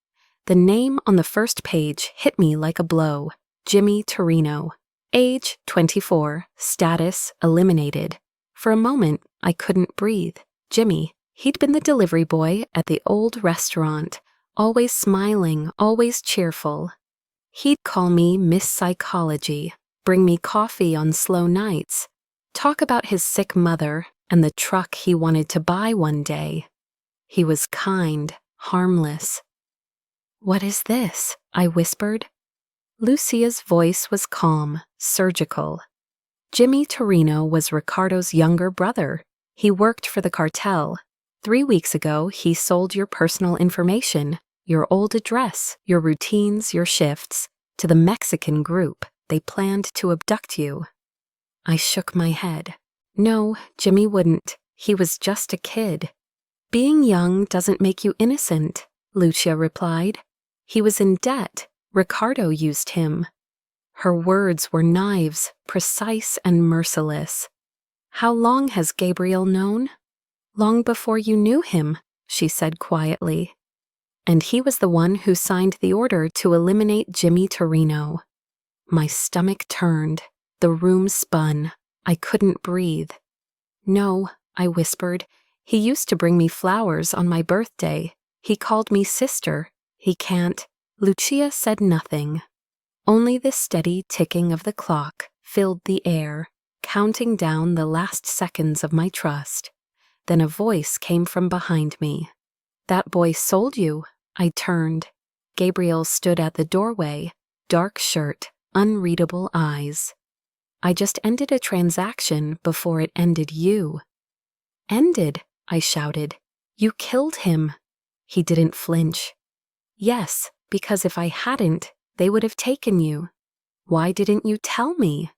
The name on the first page hit me like a blow. Jimmy Torino. Age 24. Status eliminated. For a moment, I couldn't breathe. Jimmy. He'd been the delivery boy at the old restaurant, always smiling, always cheerful. He'd call me Miss Psychology, bring me coffee on slow nights, talk about his sick mother and the truck he wanted to buy one day. He was kind, harmless. "What is this?" I whispered. Lucia's voice was calm, surgical. Jimmy Torino was Ricardo's younger brother. He worked for the cartel. 3 weeks ago, he sold your personal information, your old address, your routines, your shifts, to the Mexican group. They planned to abduct you. I shook my head. No, Jimmy wouldn't. He was just a kid. "Being young doesn't make you innocent," Lucia replied. "He was in debt. Ricardo used him." Her words were knives, precise and merciless. "How long has Gabriel known?" "Long before you knew him," she said quietly. "And he was the one who signed the order to eliminate Jimmy Torino." My stomach turned. The room spun. I couldn't breathe. "No," I whispered. "He used to bring me flowers on my birthday. He called me sister. He can't." Lucia said nothing. Only the steady ticking of the clock filled the air, counting down the last seconds of my trust. Then a voice came from behind me. "That boy sold you." I turned. Gabriel stood at the doorway, dark shirt, unreadable eyes. "I just ended a transaction before it ended you." "Ended?" I shouted. "You killed him." He didn't flinch. "Yes, because if I hadn't, they would have taken you." "Why didn't you tell me?"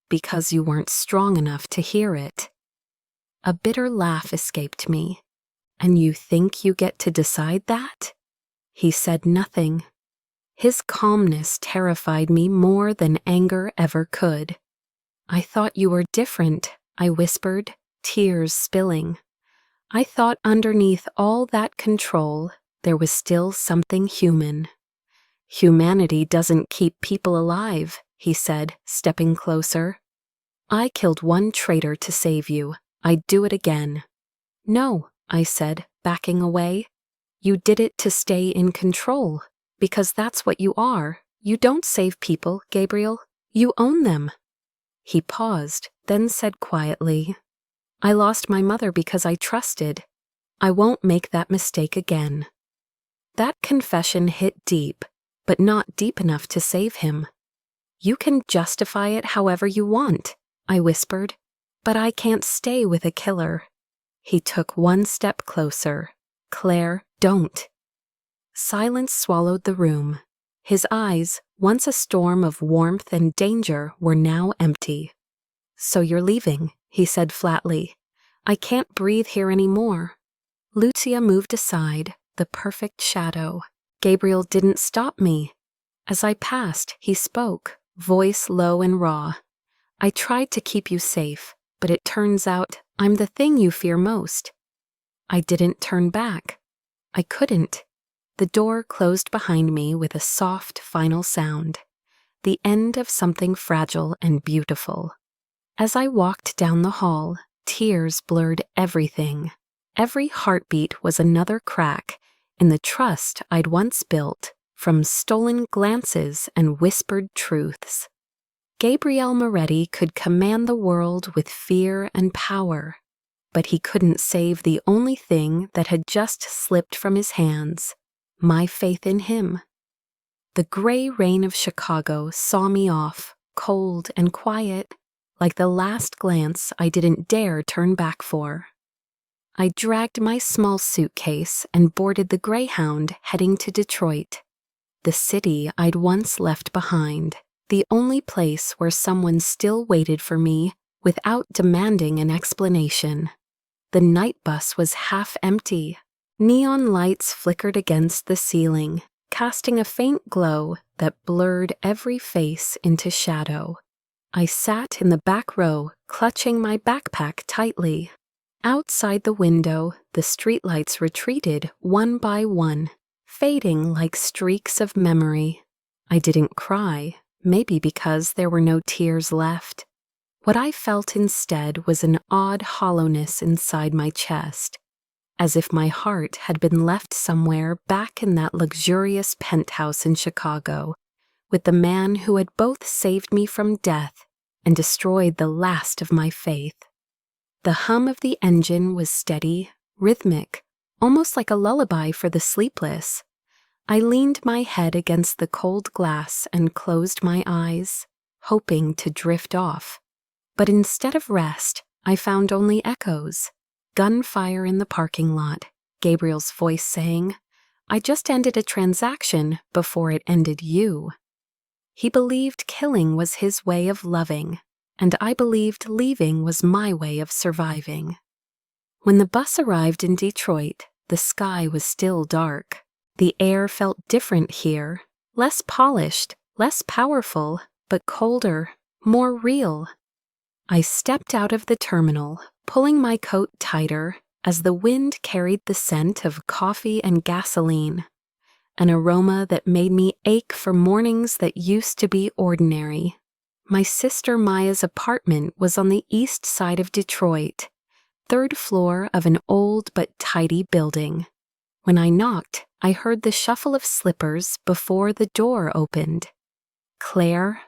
"Because you weren't strong enough to hear it." A bitter laugh escaped me. "And you think you get to decide that?" He said nothing. His calmness terrified me more than anger ever could. "I thought you were different," I whispered, tears spilling. I thought underneath all that control, there was still something human. "Humanity doesn't keep people alive," he said, stepping closer. "I killed one traitor to save you. I'd do it again." "No," I said, backing away. "You did it to stay in control, because that's what you are. You don't save people, Gabriel. You own them." He paused, then said quietly, "I lost my mother because I trusted. I won't make that mistake again." That confession hit deep, but not deep enough to save him. "You can justify it however you want," I whispered, "but I can't stay with a killer." He took one step closer. "Claire, don't." Silence swallowed the room. His eyes, once a storm of warmth and danger, were now empty. "So you're leaving," he said flatly. "I can't breathe here anymore." Lucia moved aside, the perfect shadow. Gabriel didn't stop me. As I passed, he spoke, voice low and raw. "I tried to keep you safe, but it turns out I'm the thing you fear most." I didn't turn back. I couldn't. The door closed behind me with a soft, final sound. The end of something fragile and beautiful. As I walked down the hall, tears blurred everything. Every heartbeat was another crack in the trust I'd once built from stolen glances and whispered truths. Gabriel Moretti could command the world with fear and power, but he couldn't save the only thing that had just slipped from his hands, my faith in him. The gray rain of Chicago saw me off, cold and quiet, like the last glance I didn't dare turn back for. I dragged my small suitcase and boarded the Greyhound heading to Detroit, the city I'd once left behind, the only place where someone still waited for me without demanding an explanation. The night bus was half empty. Neon lights flickered against the ceiling, casting a faint glow that blurred every face into shadow. I sat in the back row, clutching my backpack tightly. Outside the window, the streetlights retreated one by one, fading like streaks of memory. I didn't cry, maybe because there were no tears left. What I felt instead was an odd hollowness inside my chest, as if my heart had been left somewhere back in that luxurious penthouse in Chicago, with the man who had both saved me from death and destroyed the last of my faith. The hum of the engine was steady, rhythmic, almost like a lullaby for the sleepless. I leaned my head against the cold glass and closed my eyes, hoping to drift off. But instead of rest, I found only echoes. Gunfire in the parking lot, Gabriel's voice saying, "I just ended a transaction before it ended you." He believed killing was his way of loving, and I believed leaving was my way of surviving. When the bus arrived in Detroit, the sky was still dark. The air felt different here, less polished, less powerful, but colder, more real. I stepped out of the terminal, pulling my coat tighter as the wind carried the scent of coffee and gasoline, an aroma that made me ache for mornings that used to be ordinary. My sister Maya's apartment was on the east side of Detroit, third floor of an old but tidy building. When I knocked, I heard the shuffle of slippers before the door opened. "Claire?"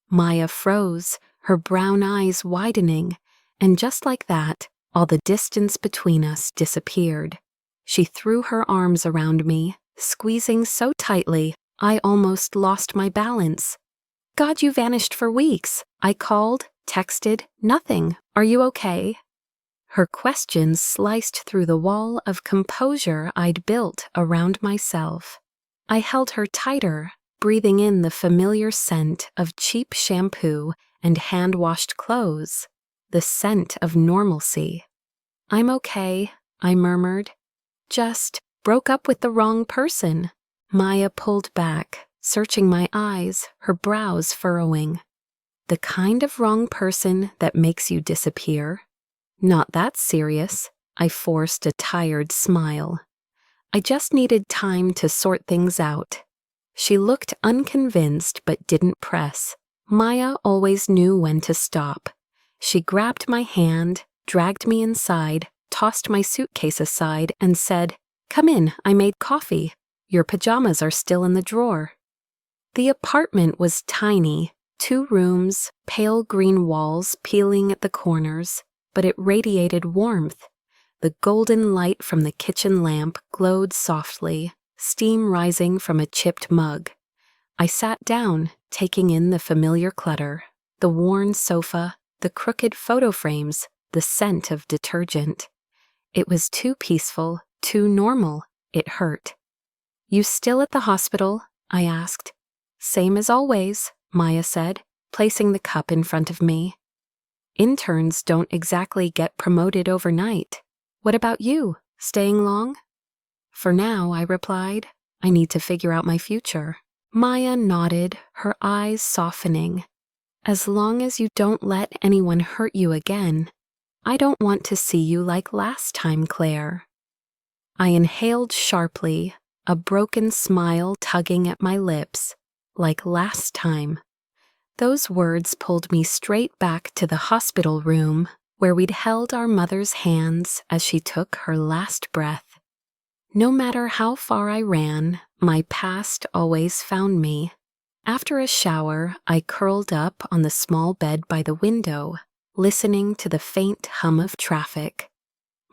Maya froze, her brown eyes widening, and just like that, all the distance between us disappeared. She threw her arms around me, squeezing so tightly, I almost lost my balance. "God, you vanished for weeks. I called, texted, nothing. Are you okay?" Her questions sliced through the wall of composure I'd built around myself. I held her tighter, breathing in the familiar scent of cheap shampoo and hand-washed clothes, the scent of normalcy. "I'm okay," I murmured. "Just broke up with the wrong person." Maya pulled back, searching my eyes, her brows furrowing. The kind of wrong person that makes you disappear? Not that serious. I forced a tired smile. I just needed time to sort things out. She looked unconvinced but didn't press. Maya always knew when to stop. She grabbed my hand, dragged me inside, tossed my suitcase aside, and said, "Come in, I made coffee. Your pajamas are still in the drawer." The apartment was tiny, 2 rooms, pale green walls peeling at the corners, but it radiated warmth. The golden light from the kitchen lamp glowed softly, steam rising from a chipped mug. I sat down, taking in the familiar clutter, the worn sofa, the crooked photo frames, the scent of detergent. It was too peaceful, too normal. It hurt. "You still at the hospital?" I asked. "Same as always," Maya said, placing the cup in front of me. "Interns don't exactly get promoted overnight. What about you? Staying long?" "For now," I replied. "I need to figure out my future." Maya nodded, her eyes softening. "As long as you don't let anyone hurt you again. I don't want to see you like last time, Claire." I inhaled sharply, a broken smile tugging at my lips. Like last time. Those words pulled me straight back to the hospital room where we'd held our mother's hands as she took her last breath. No matter how far I ran, my past always found me. After a shower, I curled up on the small bed by the window, listening to the faint hum of traffic.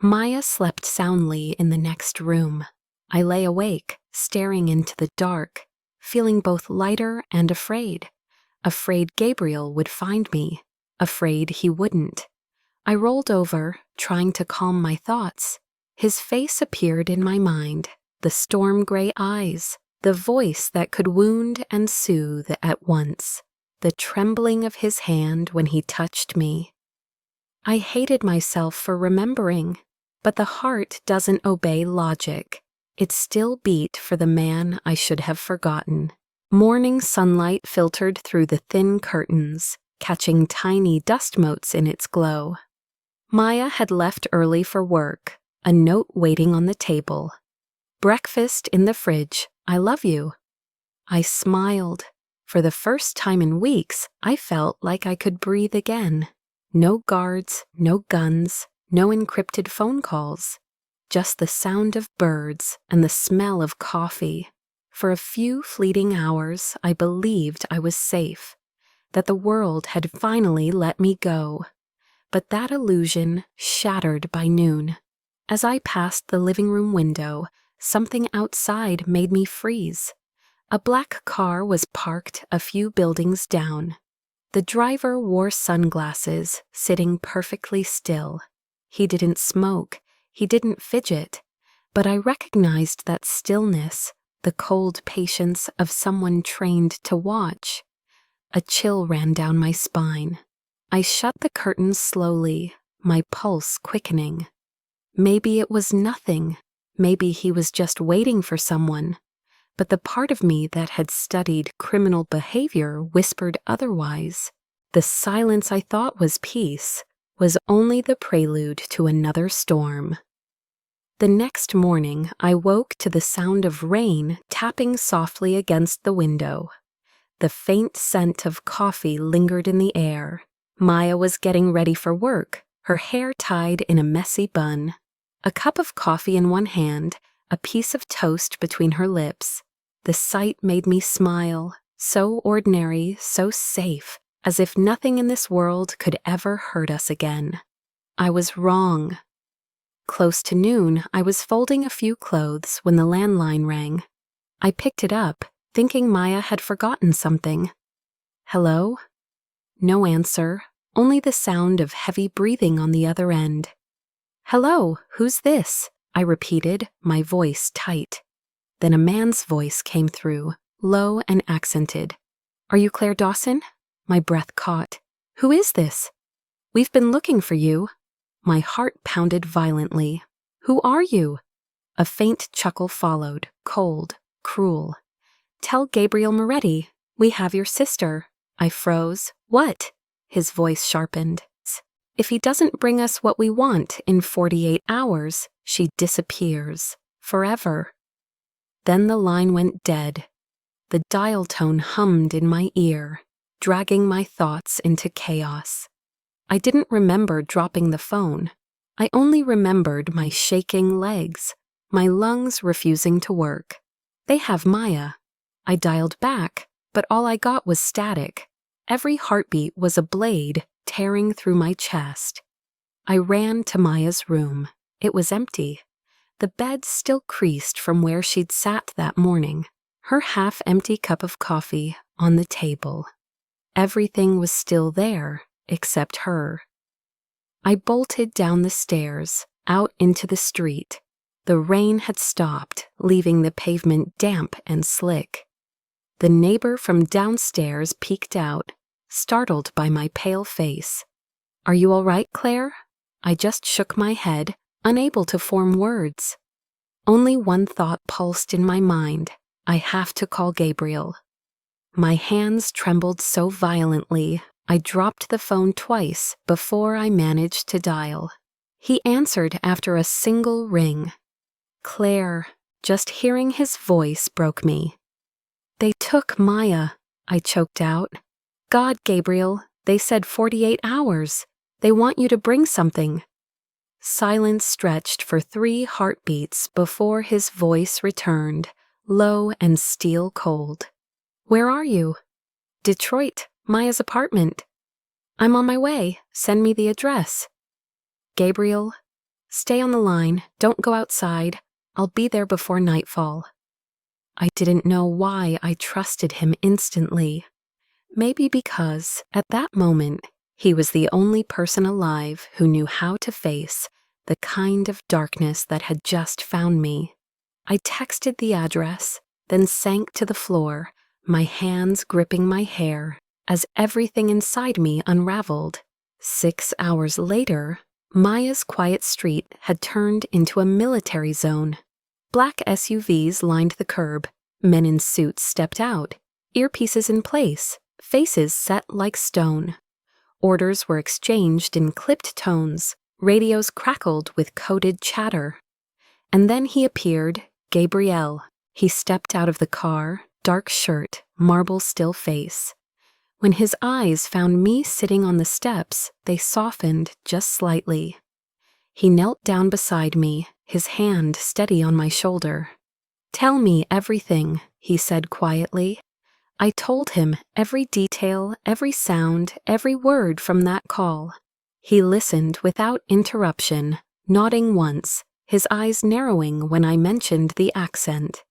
Maya slept soundly in the next room. I lay awake, staring into the dark, feeling both lighter and afraid. Afraid Gabriel would find me, afraid he wouldn't. I rolled over, trying to calm my thoughts. His face appeared in my mind, the storm-gray eyes, the voice that could wound and soothe at once, the trembling of his hand when he touched me. I hated myself for remembering, but the heart doesn't obey logic. It still beat for the man I should have forgotten. Morning sunlight filtered through the thin curtains, catching tiny dust motes in its glow. Maya had left early for work, a note waiting on the table. "Breakfast in the fridge. I love you." I smiled. For the first time in weeks, I felt like I could breathe again. No guards, no guns, no encrypted phone calls. Just the sound of birds and the smell of coffee. For a few fleeting hours, I believed I was safe, that the world had finally let me go. But that illusion shattered by noon. As I passed the living room window, something outside made me freeze. A black car was parked a few buildings down. The driver wore sunglasses, sitting perfectly still. He didn't smoke, he didn't fidget, but I recognized that stillness, the cold patience of someone trained to watch. A chill ran down my spine. I shut the curtains slowly, my pulse quickening. Maybe it was nothing. Maybe he was just waiting for someone. But the part of me that had studied criminal behavior whispered otherwise. The silence I thought was peace was only the prelude to another storm. The next morning, I woke to the sound of rain tapping softly against the window. The faint scent of coffee lingered in the air. Maya was getting ready for work, her hair tied in a messy bun. A cup of coffee in one hand, a piece of toast between her lips. The sight made me smile, so ordinary, so safe, as if nothing in this world could ever hurt us again. I was wrong. Close to noon, I was folding a few clothes when the landline rang. I picked it up, thinking Maya had forgotten something. "Hello?" No answer, only the sound of heavy breathing on the other end. "Hello, who's this?" I repeated, my voice tight. Then a man's voice came through, low and accented. "Are you Claire Dawson?" My breath caught. "Who is this?" "We've been looking for you." My heart pounded violently. "Who are you?" A faint chuckle followed, cold, cruel. Tell Gabriel Moretti, we have your sister. I froze. What? His voice sharpened. If he doesn't bring us what we want in 48 hours, she disappears. Forever. Then the line went dead. The dial tone hummed in my ear, dragging my thoughts into chaos. I didn't remember dropping the phone. I only remembered my shaking legs, my lungs refusing to work. They have Maya. I dialed back, but all I got was static. Every heartbeat was a blade tearing through my chest. I ran to Maya's room. It was empty. The bed still creased from where she'd sat that morning, her half-empty cup of coffee on the table. Everything was still there, except her. I bolted down the stairs, out into the street. The rain had stopped, leaving the pavement damp and slick. The neighbor from downstairs peeked out, startled by my pale face. "Are you all right, Claire?" I just shook my head, unable to form words. Only one thought pulsed in my mind. I have to call Gabriel. My hands trembled so violently, I dropped the phone twice before I managed to dial. He answered after a single ring. Claire, just hearing his voice broke me. "They took Maya," I choked out. "God, Gabriel, they said 48 hours. They want you to bring something." Silence stretched for 3 heartbeats before his voice returned, low and steel cold. "Where are you?" "Detroit, Maya's apartment." "I'm on my way. Send me the address." "Gabriel, stay on the line. Don't go outside. I'll be there before nightfall." I didn't know why I trusted him instantly. Maybe because, at that moment, he was the only person alive who knew how to face the kind of darkness that had just found me. I texted the address, then sank to the floor, my hands gripping my hair as everything inside me unraveled. 6 hours later, Maya's quiet street had turned into a military zone. Black SUVs lined the curb, men in suits stepped out, earpieces in place, faces set like stone. Orders were exchanged in clipped tones, radios crackled with coded chatter. And then he appeared, Gabriel. He stepped out of the car, dark shirt, marble still face. When his eyes found me sitting on the steps, they softened just slightly. He knelt down beside me, his hand steady on my shoulder. "Tell me everything," he said quietly. I told him every detail, every sound, every word from that call. He listened without interruption, nodding once, his eyes narrowing when I mentioned the accent.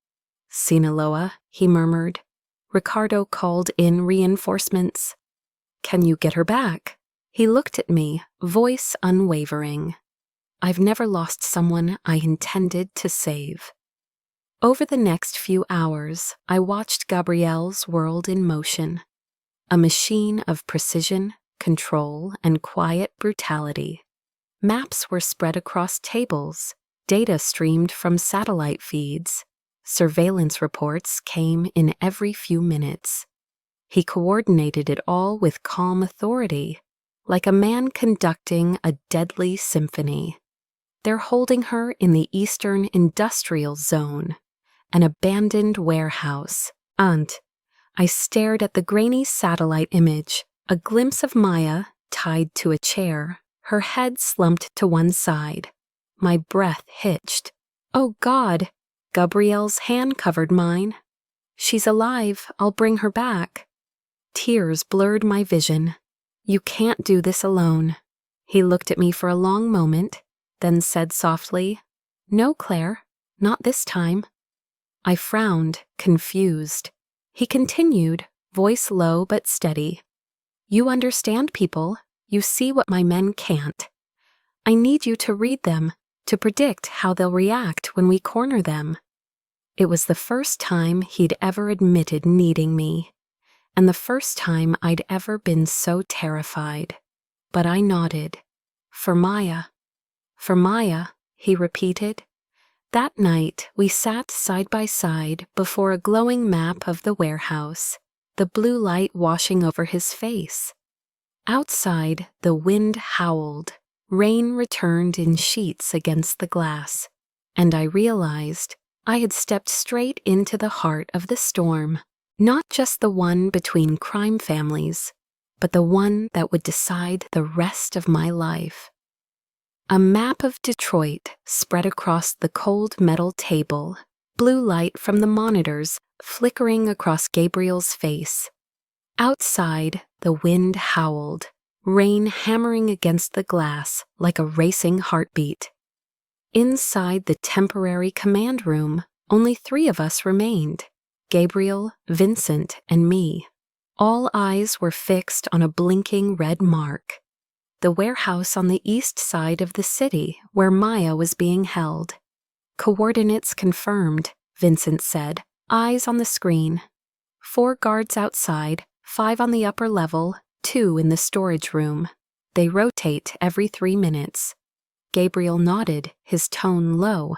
"Sinaloa," he murmured. "Ricardo called in reinforcements." "Can you get her back?" He looked at me, voice unwavering. "I've never lost someone I intended to save." Over the next few hours, I watched Gabriel's world in motion. A machine of precision, control, and quiet brutality. Maps were spread across tables, data streamed from satellite feeds. Surveillance reports came in every few minutes. He coordinated it all with calm authority, like a man conducting a deadly symphony. They're holding her in the Eastern Industrial Zone, an abandoned warehouse. I stared at the grainy satellite image, a glimpse of Maya tied to a chair, her head slumped to one side. My breath hitched. Oh God! Gabriel's hand covered mine. "She's alive. I'll bring her back." Tears blurred my vision. "You can't do this alone." He looked at me for a long moment, then said softly, "No, Claire, not this time." I frowned, confused. He continued, voice low but steady. "You understand people. You see what my men can't. I need you to read them, to predict how they'll react when we corner them." It was the first time he'd ever admitted needing me, and the first time I'd ever been so terrified. But I nodded. "For Maya." "For Maya," he repeated. That night, we sat side by side before a glowing map of the warehouse, the blue light washing over his face. Outside, the wind howled, rain returned in sheets against the glass, and I realized I had stepped straight into the heart of the storm, not just the one between crime families, but the one that would decide the rest of my life. A map of Detroit spread across the cold metal table, blue light from the monitors flickering across Gabriel's face. Outside, the wind howled, rain hammering against the glass like a racing heartbeat. Inside the temporary command room, only 3 of us remained: Gabriel, Vincent, and me. All eyes were fixed on a blinking red mark. The warehouse on the east side of the city where Maya was being held. Coordinates confirmed, Vincent said, eyes on the screen. 4 guards outside, 5 on the upper level, 2 in the storage room. They rotate every 3 minutes. Gabriel nodded, his tone low.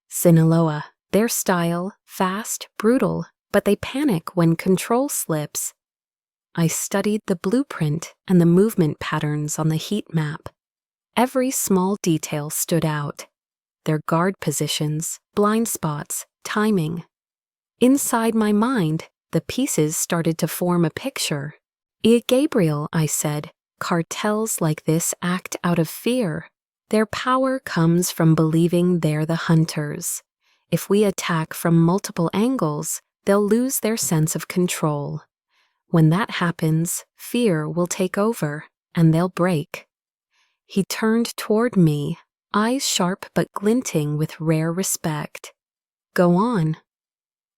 Sinaloa, their style, fast, brutal, but they panic when control slips. I studied the blueprint and the movement patterns on the heat map. Every small detail stood out. Their guard positions, blind spots, timing. Inside my mind, the pieces started to form a picture. Gabriel, I said, cartels like this act out of fear. Their power comes from believing they're the hunters. If we attack from multiple angles, they'll lose their sense of control. When that happens, fear will take over, and they'll break. He turned toward me, eyes sharp but glinting with rare respect. Go on.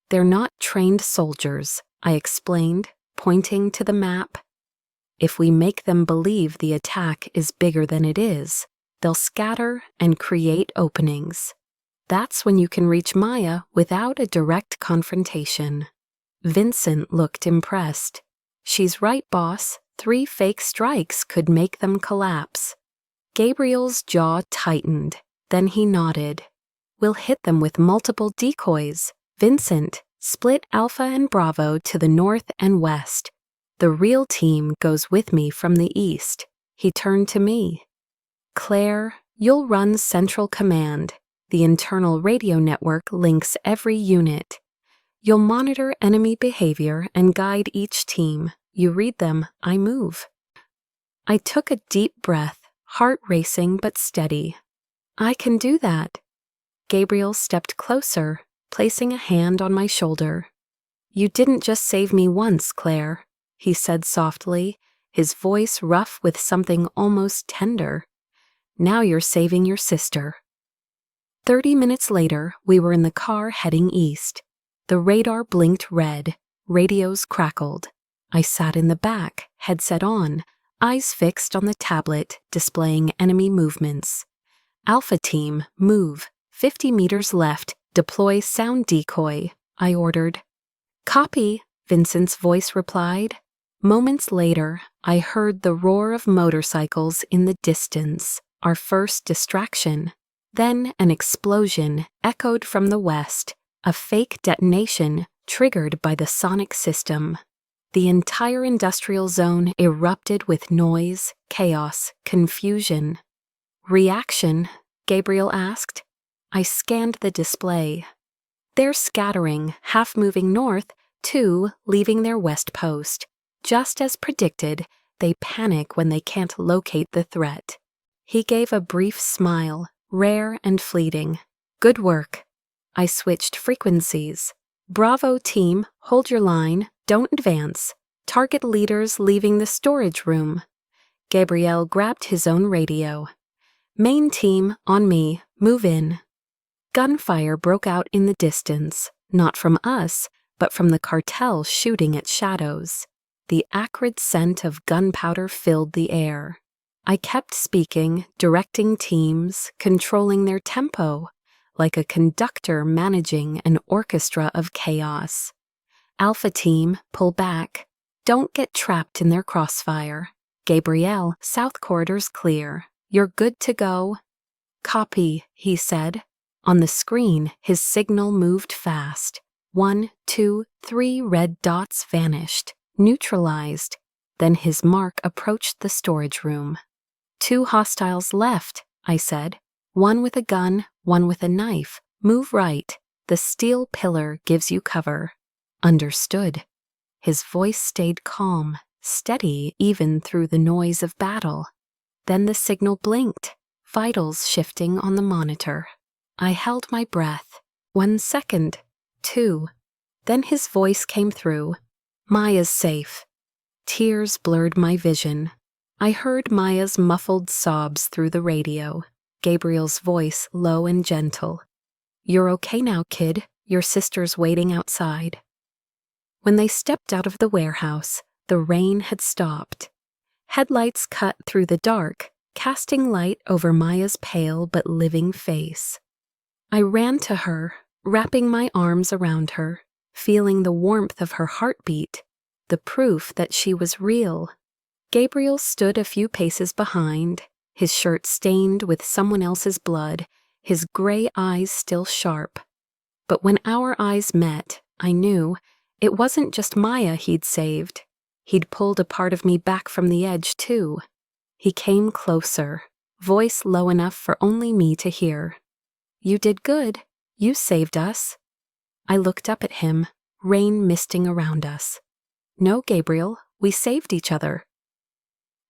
They're not trained soldiers, I explained, pointing to the map. If we make them believe the attack is bigger than it is, they'll scatter and create openings. That's when you can reach Maya without a direct confrontation. Vincent looked impressed. She's right, boss. 3 fake strikes could make them collapse. Gabriel's jaw tightened. Then he nodded. We'll hit them with multiple decoys. Vincent, split Alpha and Bravo to the north and west. The real team goes with me from the east. He turned to me. Claire, you'll run Central Command. The internal radio network links every unit. You'll monitor enemy behavior and guide each team. You read them, I move. I took a deep breath, heart racing but steady. I can do that. Gabriel stepped closer, placing a hand on my shoulder. You didn't just save me once, Claire, he said softly, his voice rough with something almost tender. Now you're saving your sister. 30 minutes later, we were in the car heading east. The radar blinked red, radios crackled. I sat in the back, headset on, eyes fixed on the tablet displaying enemy movements. Alpha team, move. 50 meters left, deploy sound decoy, I ordered. Copy, Vincent's voice replied. Moments later, I heard the roar of motorcycles in the distance, our first distraction. Then an explosion echoed from the west, a fake detonation triggered by the sonic system. The entire industrial zone erupted with noise, chaos, confusion. Reaction? Gabriel asked. I scanned the display. They're scattering, half moving north, 2 leaving their west post. Just as predicted, they panic when they can't locate the threat. He gave a brief smile, rare and fleeting. Good work. I switched frequencies. Bravo team, hold your line, don't advance. Target leaders leaving the storage room. Gabriel grabbed his own radio. Main team, on me, move in. Gunfire broke out in the distance, not from us, but from the cartel shooting at shadows. The acrid scent of gunpowder filled the air. I kept speaking, directing teams, controlling their tempo, like a conductor managing an orchestra of chaos. Alpha team, pull back. Don't get trapped in their crossfire. Gabriel, south corridor's clear. You're good to go. Copy, he said. On the screen, his signal moved fast. 1, 2, 3 red dots vanished, neutralized. Then his mark approached the storage room. 2 hostiles left, I said. 1 with a gun, 1 with a knife. Move right. The steel pillar gives you cover. Understood. His voice stayed calm, steady even through the noise of battle. Then the signal blinked, vitals shifting on the monitor. I held my breath. 1 second, 2. Then his voice came through. Maya's safe. Tears blurred my vision. I heard Maya's muffled sobs through the radio, Gabriel's voice low and gentle. You're okay now, kid. Your sister's waiting outside. When they stepped out of the warehouse, the rain had stopped. Headlights cut through the dark, casting light over Maya's pale but living face. I ran to her, wrapping my arms around her, feeling the warmth of her heartbeat, the proof that she was real. Gabriel stood a few paces behind, his shirt stained with someone else's blood, his gray eyes still sharp. But when our eyes met, I knew it wasn't just Maya he'd saved. He'd pulled a part of me back from the edge, too. He came closer, voice low enough for only me to hear. You did good. You saved us. I looked up at him, rain misting around us. No, Gabriel, we saved each other.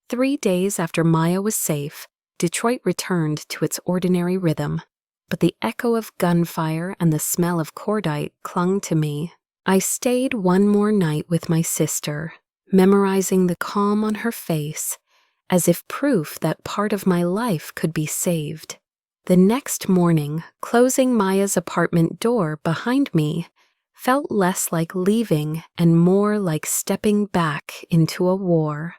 3 days after Maya was safe, Detroit returned to its ordinary rhythm, but the echo of gunfire and the smell of cordite clung to me. I stayed 1 more night with my sister, memorizing the calm on her face, as if proof that part of my life could be saved. The next morning, closing Maya's apartment door behind me felt less like leaving and more like stepping back into a war.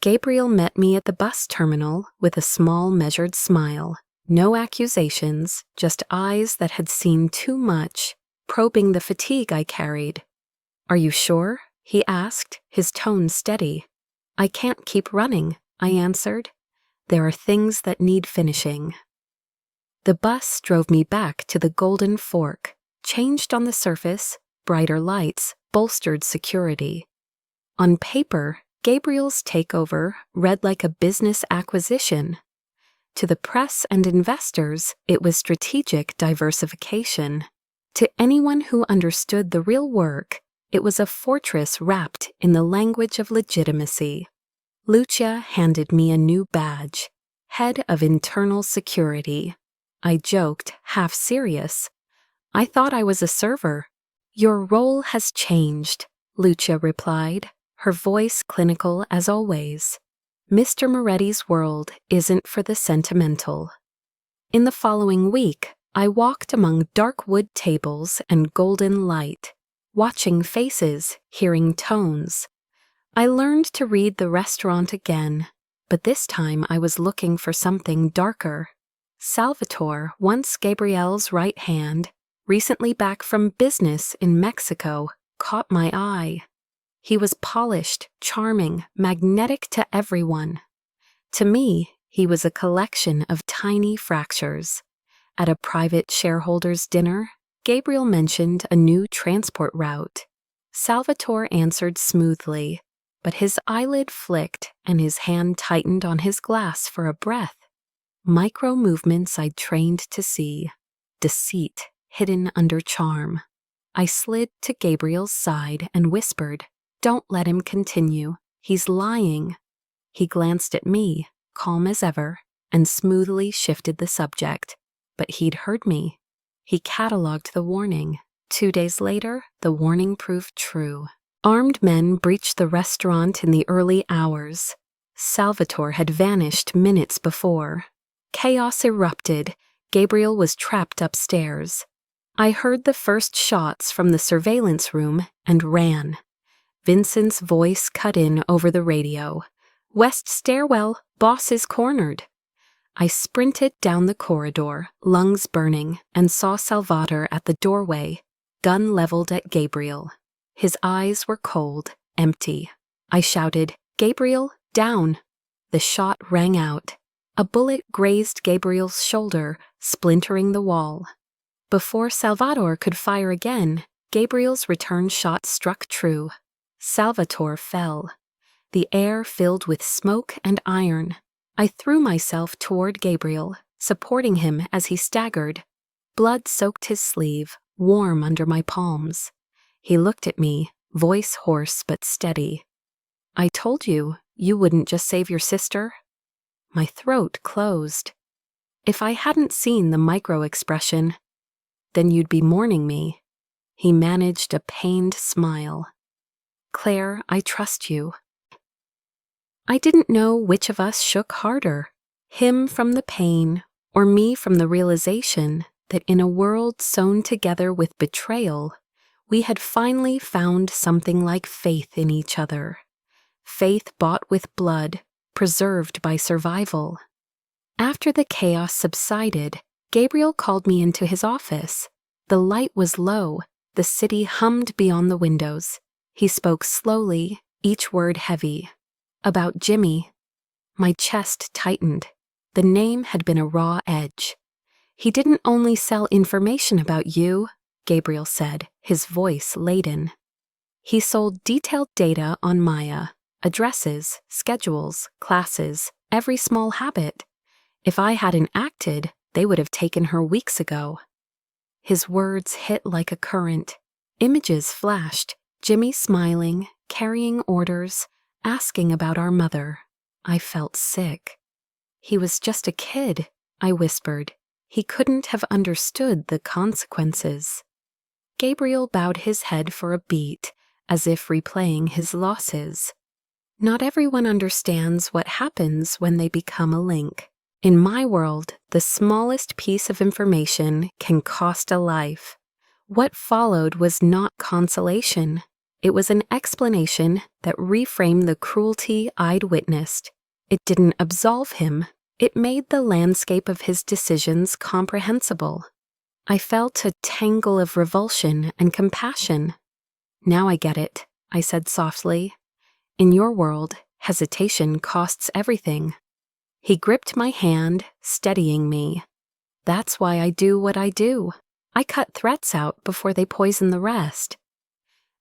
Gabriel met me at the bus terminal with a small, measured smile. No accusations, just eyes that had seen too much, probing the fatigue I carried. Are you sure? He asked, his tone steady. I can't keep running, I answered. There are things that need finishing. The bus drove me back to the Golden Fork, changed on the surface, brighter lights, bolstered security. On paper, Gabriel's takeover read like a business acquisition. To the press and investors, it was strategic diversification. To anyone who understood the real work, it was a fortress wrapped in the language of legitimacy. Lucia handed me a new badge, Head of Internal Security. I joked, half serious. I thought I was a server. Your role has changed, Lucia replied, her voice clinical as always. Mr. Moretti's world isn't for the sentimental. In the following week, I walked among dark wood tables and golden light, watching faces, hearing tones. I learned to read the restaurant again, but this time I was looking for something darker. Salvatore, once Gabriel's right hand, recently back from business in Mexico, caught my eye. He was polished, charming, magnetic to everyone. To me, he was a collection of tiny fractures. At a private shareholders' dinner, Gabriel mentioned a new transport route. Salvatore answered smoothly, but his eyelid flicked and his hand tightened on his glass for a breath. Micro movements I'd trained to see. Deceit hidden under charm. I slid to Gabriel's side and whispered, Don't let him continue. He's lying. He glanced at me, calm as ever, and smoothly shifted the subject. But he'd heard me. He cataloged the warning. 2 days later, the warning proved true. Armed men breached the restaurant in the early hours. Salvatore had vanished minutes before. Chaos erupted. Gabriel was trapped upstairs. I heard the first shots from the surveillance room and ran. Vincent's voice cut in over the radio. West stairwell, boss is cornered. I sprinted down the corridor, lungs burning, and saw Salvatore at the doorway, gun leveled at Gabriel. His eyes were cold, empty. I shouted, Gabriel, down. The shot rang out. A bullet grazed Gabriel's shoulder, splintering the wall. Before Salvador could fire again, Gabriel's return shot struck true. Salvatore fell. The air filled with smoke and iron. I threw myself toward Gabriel, supporting him as he staggered. Blood soaked his sleeve, warm under my palms. He looked at me, voice hoarse but steady. "I told you, you wouldn't just save your sister." My throat closed. If I hadn't seen the micro-expression, "Then you'd be mourning me." He managed a pained smile. "Claire, I trust you." I didn't know which of us shook harder, him from the pain or me from the realization that in a world sewn together with betrayal, we had finally found something like faith in each other. Faith bought with blood, preserved by survival. After the chaos subsided, Gabriel called me into his office. The light was low, the city hummed beyond the windows. He spoke slowly, each word heavy. "About Jimmy." My chest tightened. The name had been a raw edge. "He didn't only sell information about you," Gabriel said, his voice laden. "He sold detailed data on Maya, addresses, schedules, classes, every small habit. If I hadn't acted, they would have taken her weeks ago." His words hit like a current. Images flashed, Jimmy smiling, carrying orders, asking about our mother. I felt sick. "He was just a kid," I whispered. "He couldn't have understood the consequences." Gabriel bowed his head for a beat, as if replaying his losses. "Not everyone understands what happens when they become a link. In my world, the smallest piece of information can cost a life. What followed was not consolation. It was an explanation that reframed the cruelty I'd witnessed. It didn't absolve him. It made the landscape of his decisions comprehensible. I felt a tangle of revulsion and compassion. "Now I get it," I said softly. "In your world, hesitation costs everything." He gripped my hand, steadying me. "That's why I do what I do. I cut threats out before they poison the rest."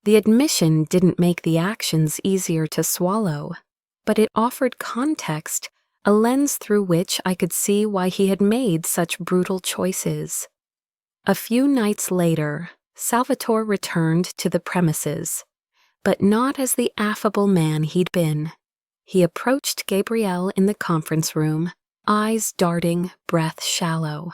The admission didn't make the actions easier to swallow, but it offered context, a lens through which I could see why he had made such brutal choices. A few nights later, Salvatore returned to the premises, but not as the affable man he'd been. He approached Gabriel in the conference room, eyes darting, breath shallow.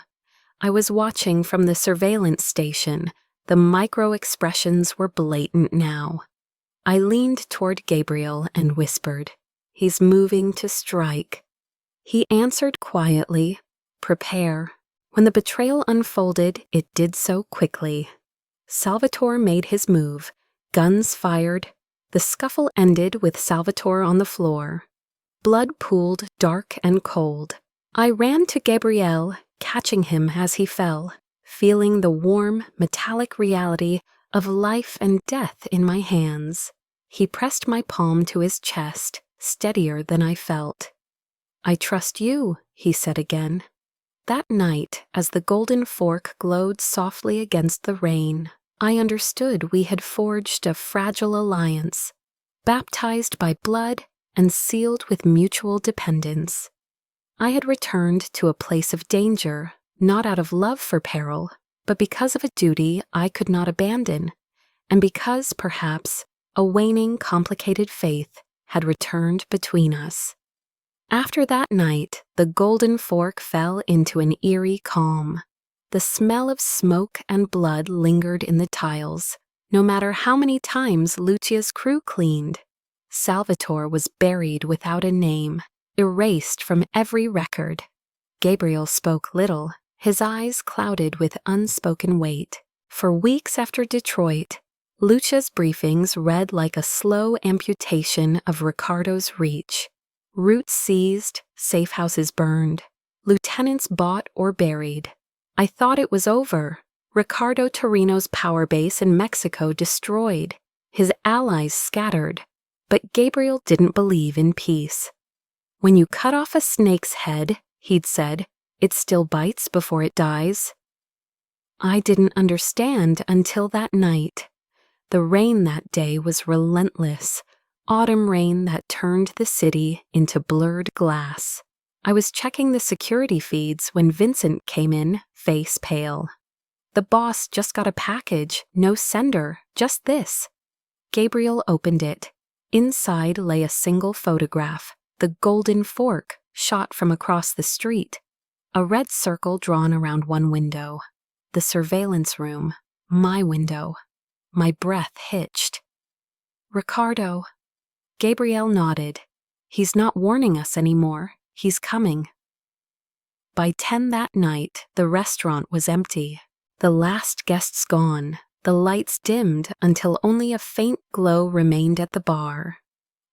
I was watching from the surveillance station. The micro-expressions were blatant now. I leaned toward Gabriel and whispered, "He's moving to strike." He answered quietly, "Prepare." When the betrayal unfolded, it did so quickly. Salvatore made his move, guns fired. The scuffle ended with Salvatore on the floor. Blood pooled dark and cold. I ran to Gabriel, catching him as he fell, feeling the warm, metallic reality of life and death in my hands. He pressed my palm to his chest, steadier than I felt. "I trust you," he said again. That night, as the golden fork glowed softly against the rain, I understood we had forged a fragile alliance, baptized by blood and sealed with mutual dependence. I had returned to a place of danger, not out of love for peril, but because of a duty I could not abandon, and because, perhaps, a waning, complicated faith had returned between us. After that night, the golden fork fell into an eerie calm. The smell of smoke and blood lingered in the tiles, no matter how many times Lucia's crew cleaned. Salvatore was buried without a name, erased from every record. Gabriel spoke little, his eyes clouded with unspoken weight. For weeks after Detroit, Lucia's briefings read like a slow amputation of Ricardo's reach. Routes seized, safe houses burned, lieutenants bought or buried. I thought it was over. Ricardo Torino's power base in Mexico destroyed, his allies scattered. But Gabriel didn't believe in peace. "When you cut off a snake's head," he'd said, It still bites before it dies. I didn't understand until that night. The rain that day was relentless, autumn rain that turned the city into blurred glass. I was checking the security feeds when Vincent came in, face pale. The boss just got a package, no sender, just this. Gabriel opened it. Inside lay a single photograph, the golden fork, shot from across the street. A red circle drawn around one window. The surveillance room, my window. My breath hitched. Ricardo. Gabriel nodded. He's not warning us anymore. He's coming. By 10 that night, the restaurant was empty. The last guests gone. The lights dimmed until only a faint glow remained at the bar.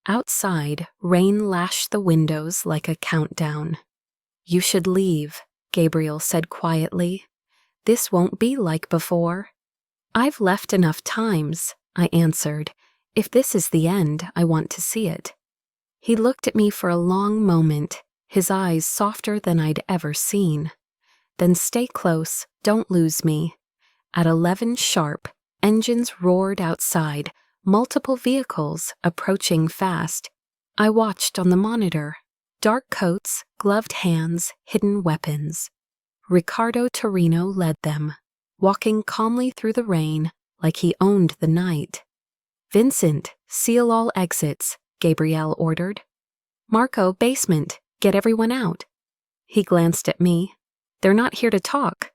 Outside, rain lashed the windows like a countdown. You should leave, Gabriel said quietly. This won't be like before. I've left enough times, I answered. If this is the end, I want to see it. He looked at me for a long moment, his eyes softer than I'd ever seen. Then stay close, don't lose me. At 11 sharp, engines roared outside, multiple vehicles approaching fast. I watched on the monitor. Dark coats, gloved hands, hidden weapons. Ricardo Torino led them, walking calmly through the rain like he owned the night. Vincent, seal all exits, Gabriel ordered. Marco, basement, get everyone out. He glanced at me. They're not here to talk.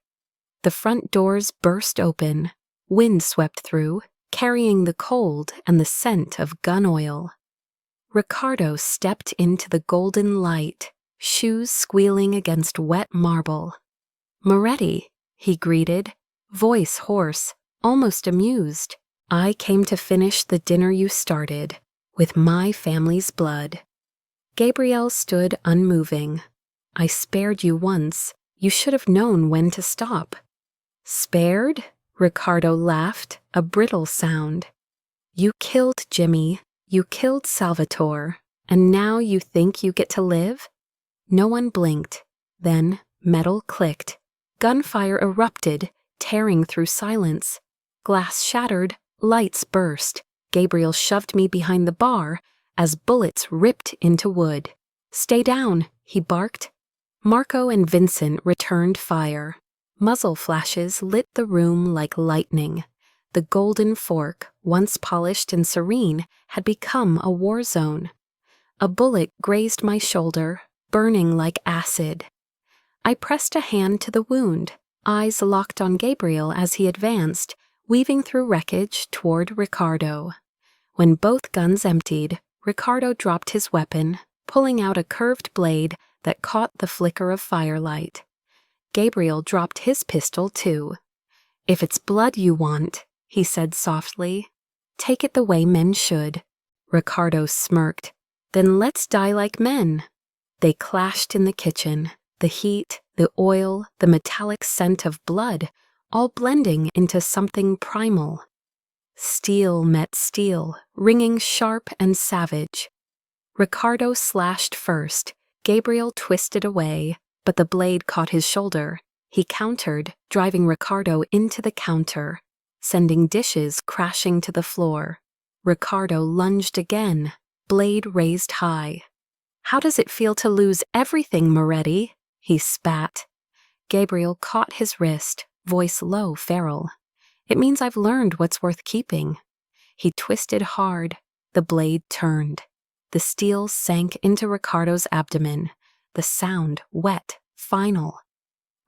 The front doors burst open. Wind swept through, carrying the cold and the scent of gun oil. Ricardo stepped into the golden light, shoes squealing against wet marble. Moretti, he greeted, voice hoarse, almost amused. I came to finish the dinner you started, with my family's blood. Gabriel stood unmoving. I spared you once. You should have known when to stop. Spared? Ricardo laughed, a brittle sound. You killed Jimmy. You killed Salvatore. And now you think you get to live? No one blinked. Then metal clicked. Gunfire erupted, tearing through silence. Glass shattered, lights burst. Gabriel shoved me behind the bar as bullets ripped into wood. Stay down, he barked. Marco and Vincent returned fire. Muzzle flashes lit the room like lightning. The golden fork, once polished and serene, had become a war zone. A bullet grazed my shoulder, burning like acid. I pressed a hand to the wound, eyes locked on Gabriel as he advanced, weaving through wreckage toward Ricardo. When both guns emptied, Ricardo dropped his weapon, pulling out a curved blade that caught the flicker of firelight. Gabriel dropped his pistol too. If it's blood you want, he said softly, take it the way men should. Ricardo smirked. Then let's die like men. They clashed in the kitchen. The heat, the oil, the metallic scent of blood, all blending into something primal. Steel met steel, ringing sharp and savage. Ricardo slashed first. Gabriel twisted away, but the blade caught his shoulder. He countered, driving Ricardo into the counter, sending dishes crashing to the floor. Ricardo lunged again, blade raised high. How does it feel to lose everything, Moretti? He spat. Gabriel caught his wrist, voice low, feral. It means I've learned what's worth keeping. He twisted hard. The blade turned. The steel sank into Ricardo's abdomen. The sound, wet, final.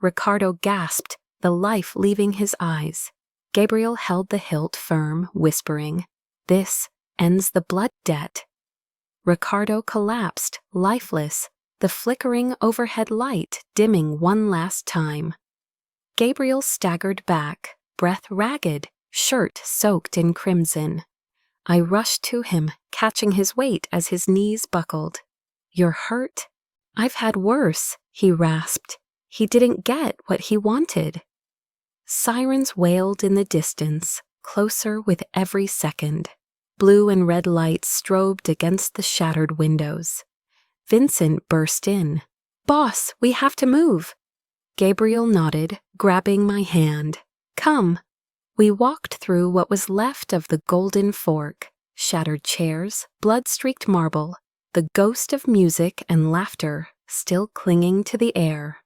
Ricardo gasped, the life leaving his eyes. Gabriel held the hilt firm, whispering, "This ends the blood debt." Ricardo collapsed, lifeless, the flickering overhead light dimming one last time. Gabriel staggered back, breath ragged, shirt soaked in crimson. I rushed to him, catching his weight as his knees buckled. "You're hurt?" "I've had worse," he rasped. He didn't get what he wanted. Sirens wailed in the distance, closer with every second. Blue and red lights strobed against the shattered windows. Vincent burst in. "Boss, we have to move." Gabriel nodded, grabbing my hand. Come. We walked through what was left of the golden fork, shattered chairs, blood-streaked marble, the ghost of music and laughter still clinging to the air.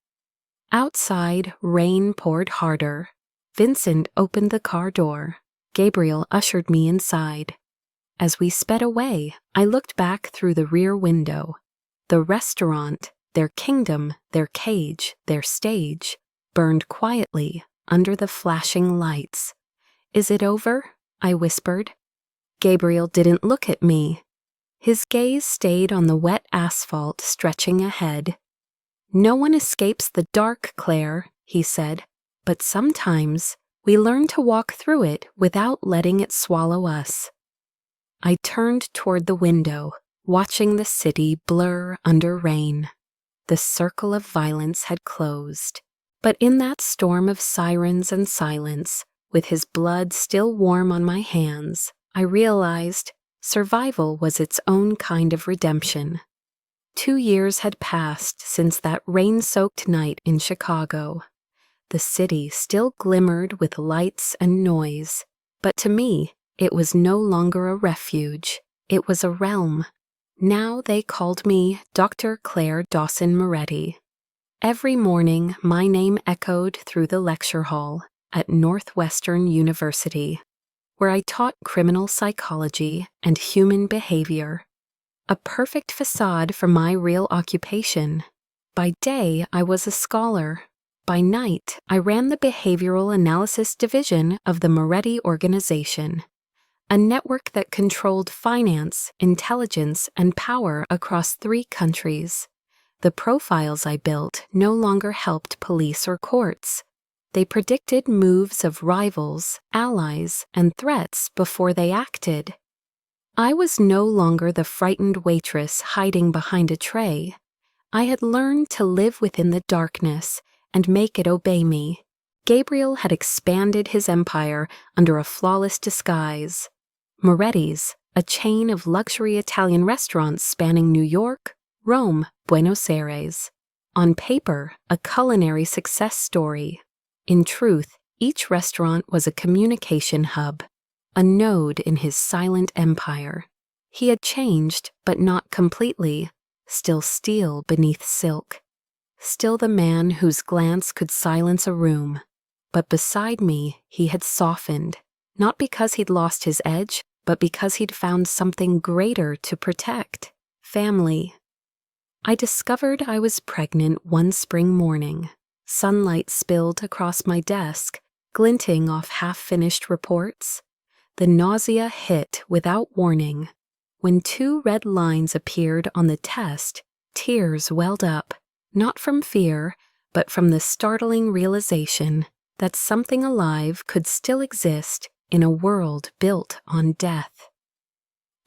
Outside, rain poured harder. Vincent opened the car door. Gabriel ushered me inside. As we sped away, I looked back through the rear window. The restaurant, their kingdom, their cage, their stage, burned quietly under the flashing lights. Is it over? I whispered. Gabriel didn't look at me. His gaze stayed on the wet asphalt stretching ahead. No one escapes the dark, Claire, he said, but sometimes we learn to walk through it without letting it swallow us. I turned toward the window, watching the city blur under rain. The circle of violence had closed, but in that storm of sirens and silence, with his blood still warm on my hands, I realized survival was its own kind of redemption. 2 years had passed since that rain-soaked night in Chicago. The city still glimmered with lights and noise, but to me, it was no longer a refuge. It was a realm. Now they called me Dr. Claire Dawson Moretti. Every morning, my name echoed through the lecture hall at Northwestern University, where I taught criminal psychology and human behavior. A perfect facade for my real occupation. By day, I was a scholar. By night, I ran the behavioral analysis division of the Moretti organization, a network that controlled finance, intelligence, and power across 3 countries. The profiles I built no longer helped police or courts. They predicted moves of rivals, allies, and threats before they acted. I was no longer the frightened waitress hiding behind a tray. I had learned to live within the darkness and make it obey me. Gabriel had expanded his empire under a flawless disguise. Moretti's, a chain of luxury Italian restaurants spanning New York, Rome, Buenos Aires. On paper, a culinary success story. In truth, each restaurant was a communication hub, a node in his silent empire. He had changed, but not completely, still steel beneath silk. Still the man whose glance could silence a room. But beside me, he had softened, not because he'd lost his edge, but because he'd found something greater to protect. Family. I discovered I was pregnant one spring morning. Sunlight spilled across my desk, glinting off half-finished reports. The nausea hit without warning. When 2 red lines appeared on the test, tears welled up, not from fear, but from the startling realization that something alive could still exist in a world built on death.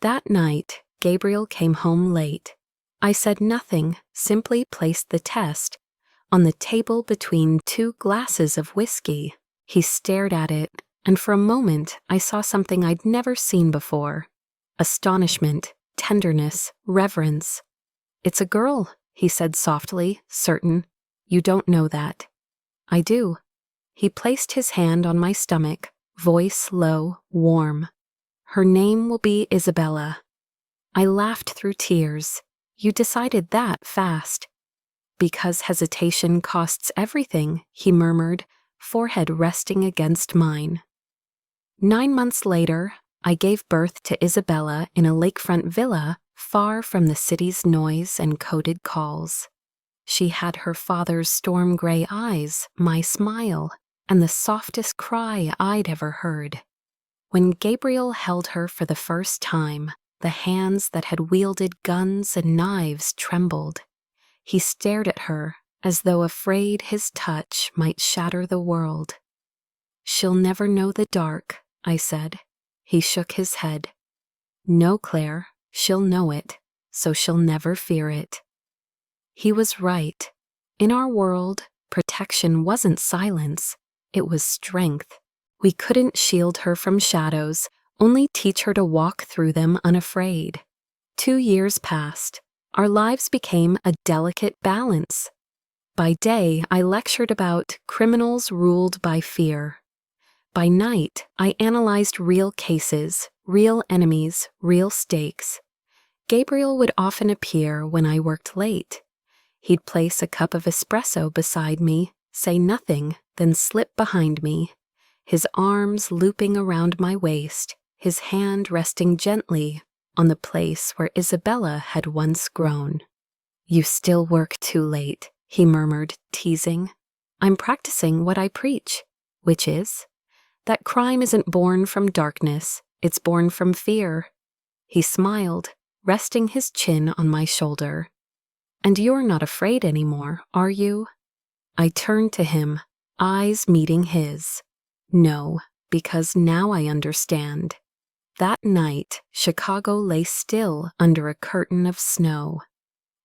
That night, Gabriel came home late. I said nothing, simply placed the test on the table between 2 glasses of whiskey. He stared at it, and for a moment I saw something I'd never seen before. Astonishment, tenderness, reverence. "It's a girl," he said softly, certain. "You don't know that." "I do." He placed his hand on my stomach, voice low, warm. "Her name will be Isabella." I laughed through tears. "You decided that fast." "Because hesitation costs everything," he murmured, forehead resting against mine. 9 months later, I gave birth to Isabella in a lakefront villa far from the city's noise and coded calls. She had her father's storm-gray eyes, my smile, and the softest cry I'd ever heard. When Gabriel held her for the first time, the hands that had wielded guns and knives trembled. He stared at her as though afraid his touch might shatter the world. "She'll never know the dark," I said. He shook his head. "No, Claire, she'll know it, so she'll never fear it." He was right. In our world, protection wasn't silence, it was strength. We couldn't shield her from shadows, only teach her to walk through them unafraid. 2 years passed. Our lives became a delicate balance. By day, I lectured about criminals ruled by fear. By night, I analyzed real cases, real enemies, real stakes. Gabriel would often appear when I worked late. He'd place a cup of espresso beside me, say nothing, then slip behind me, his arms looping around my waist, his hand resting gently on the place where Isabella had once grown. "You still work too late," he murmured, teasing. "I'm practicing what I preach, which is that crime isn't born from darkness, it's born from fear." He smiled, resting his chin on my shoulder. "And you're not afraid anymore, are you?" I turned to him, eyes meeting his. "No, because now I understand." That night, Chicago lay still under a curtain of snow.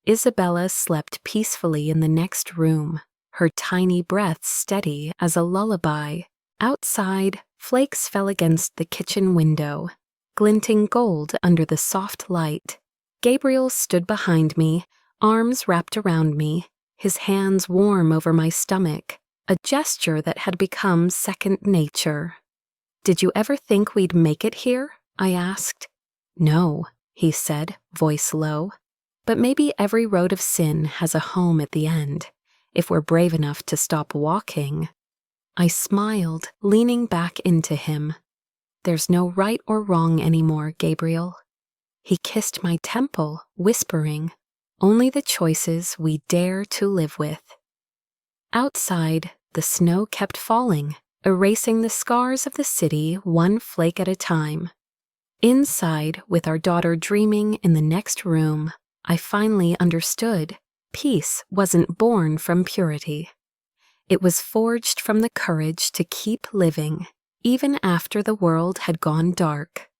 Isabella slept peacefully in the next room, her tiny breaths steady as a lullaby. Outside, flakes fell against the kitchen window, glinting gold under the soft light. Gabriel stood behind me, arms wrapped around me, his hands warm over my stomach, a gesture that had become second nature. "Did you ever think we'd make it here?" I asked. "No," he said, voice low. "But maybe every road of sin has a home at the end, if we're brave enough to stop walking." I smiled, leaning back into him. "There's no right or wrong anymore, Gabriel." He kissed my temple, whispering, "Only the choices we dare to live with." Outside, the snow kept falling, erasing the scars of the city one flake at a time. Inside, with our daughter dreaming in the next room, I finally understood peace wasn't born from purity. It was forged from the courage to keep living, even after the world had gone dark.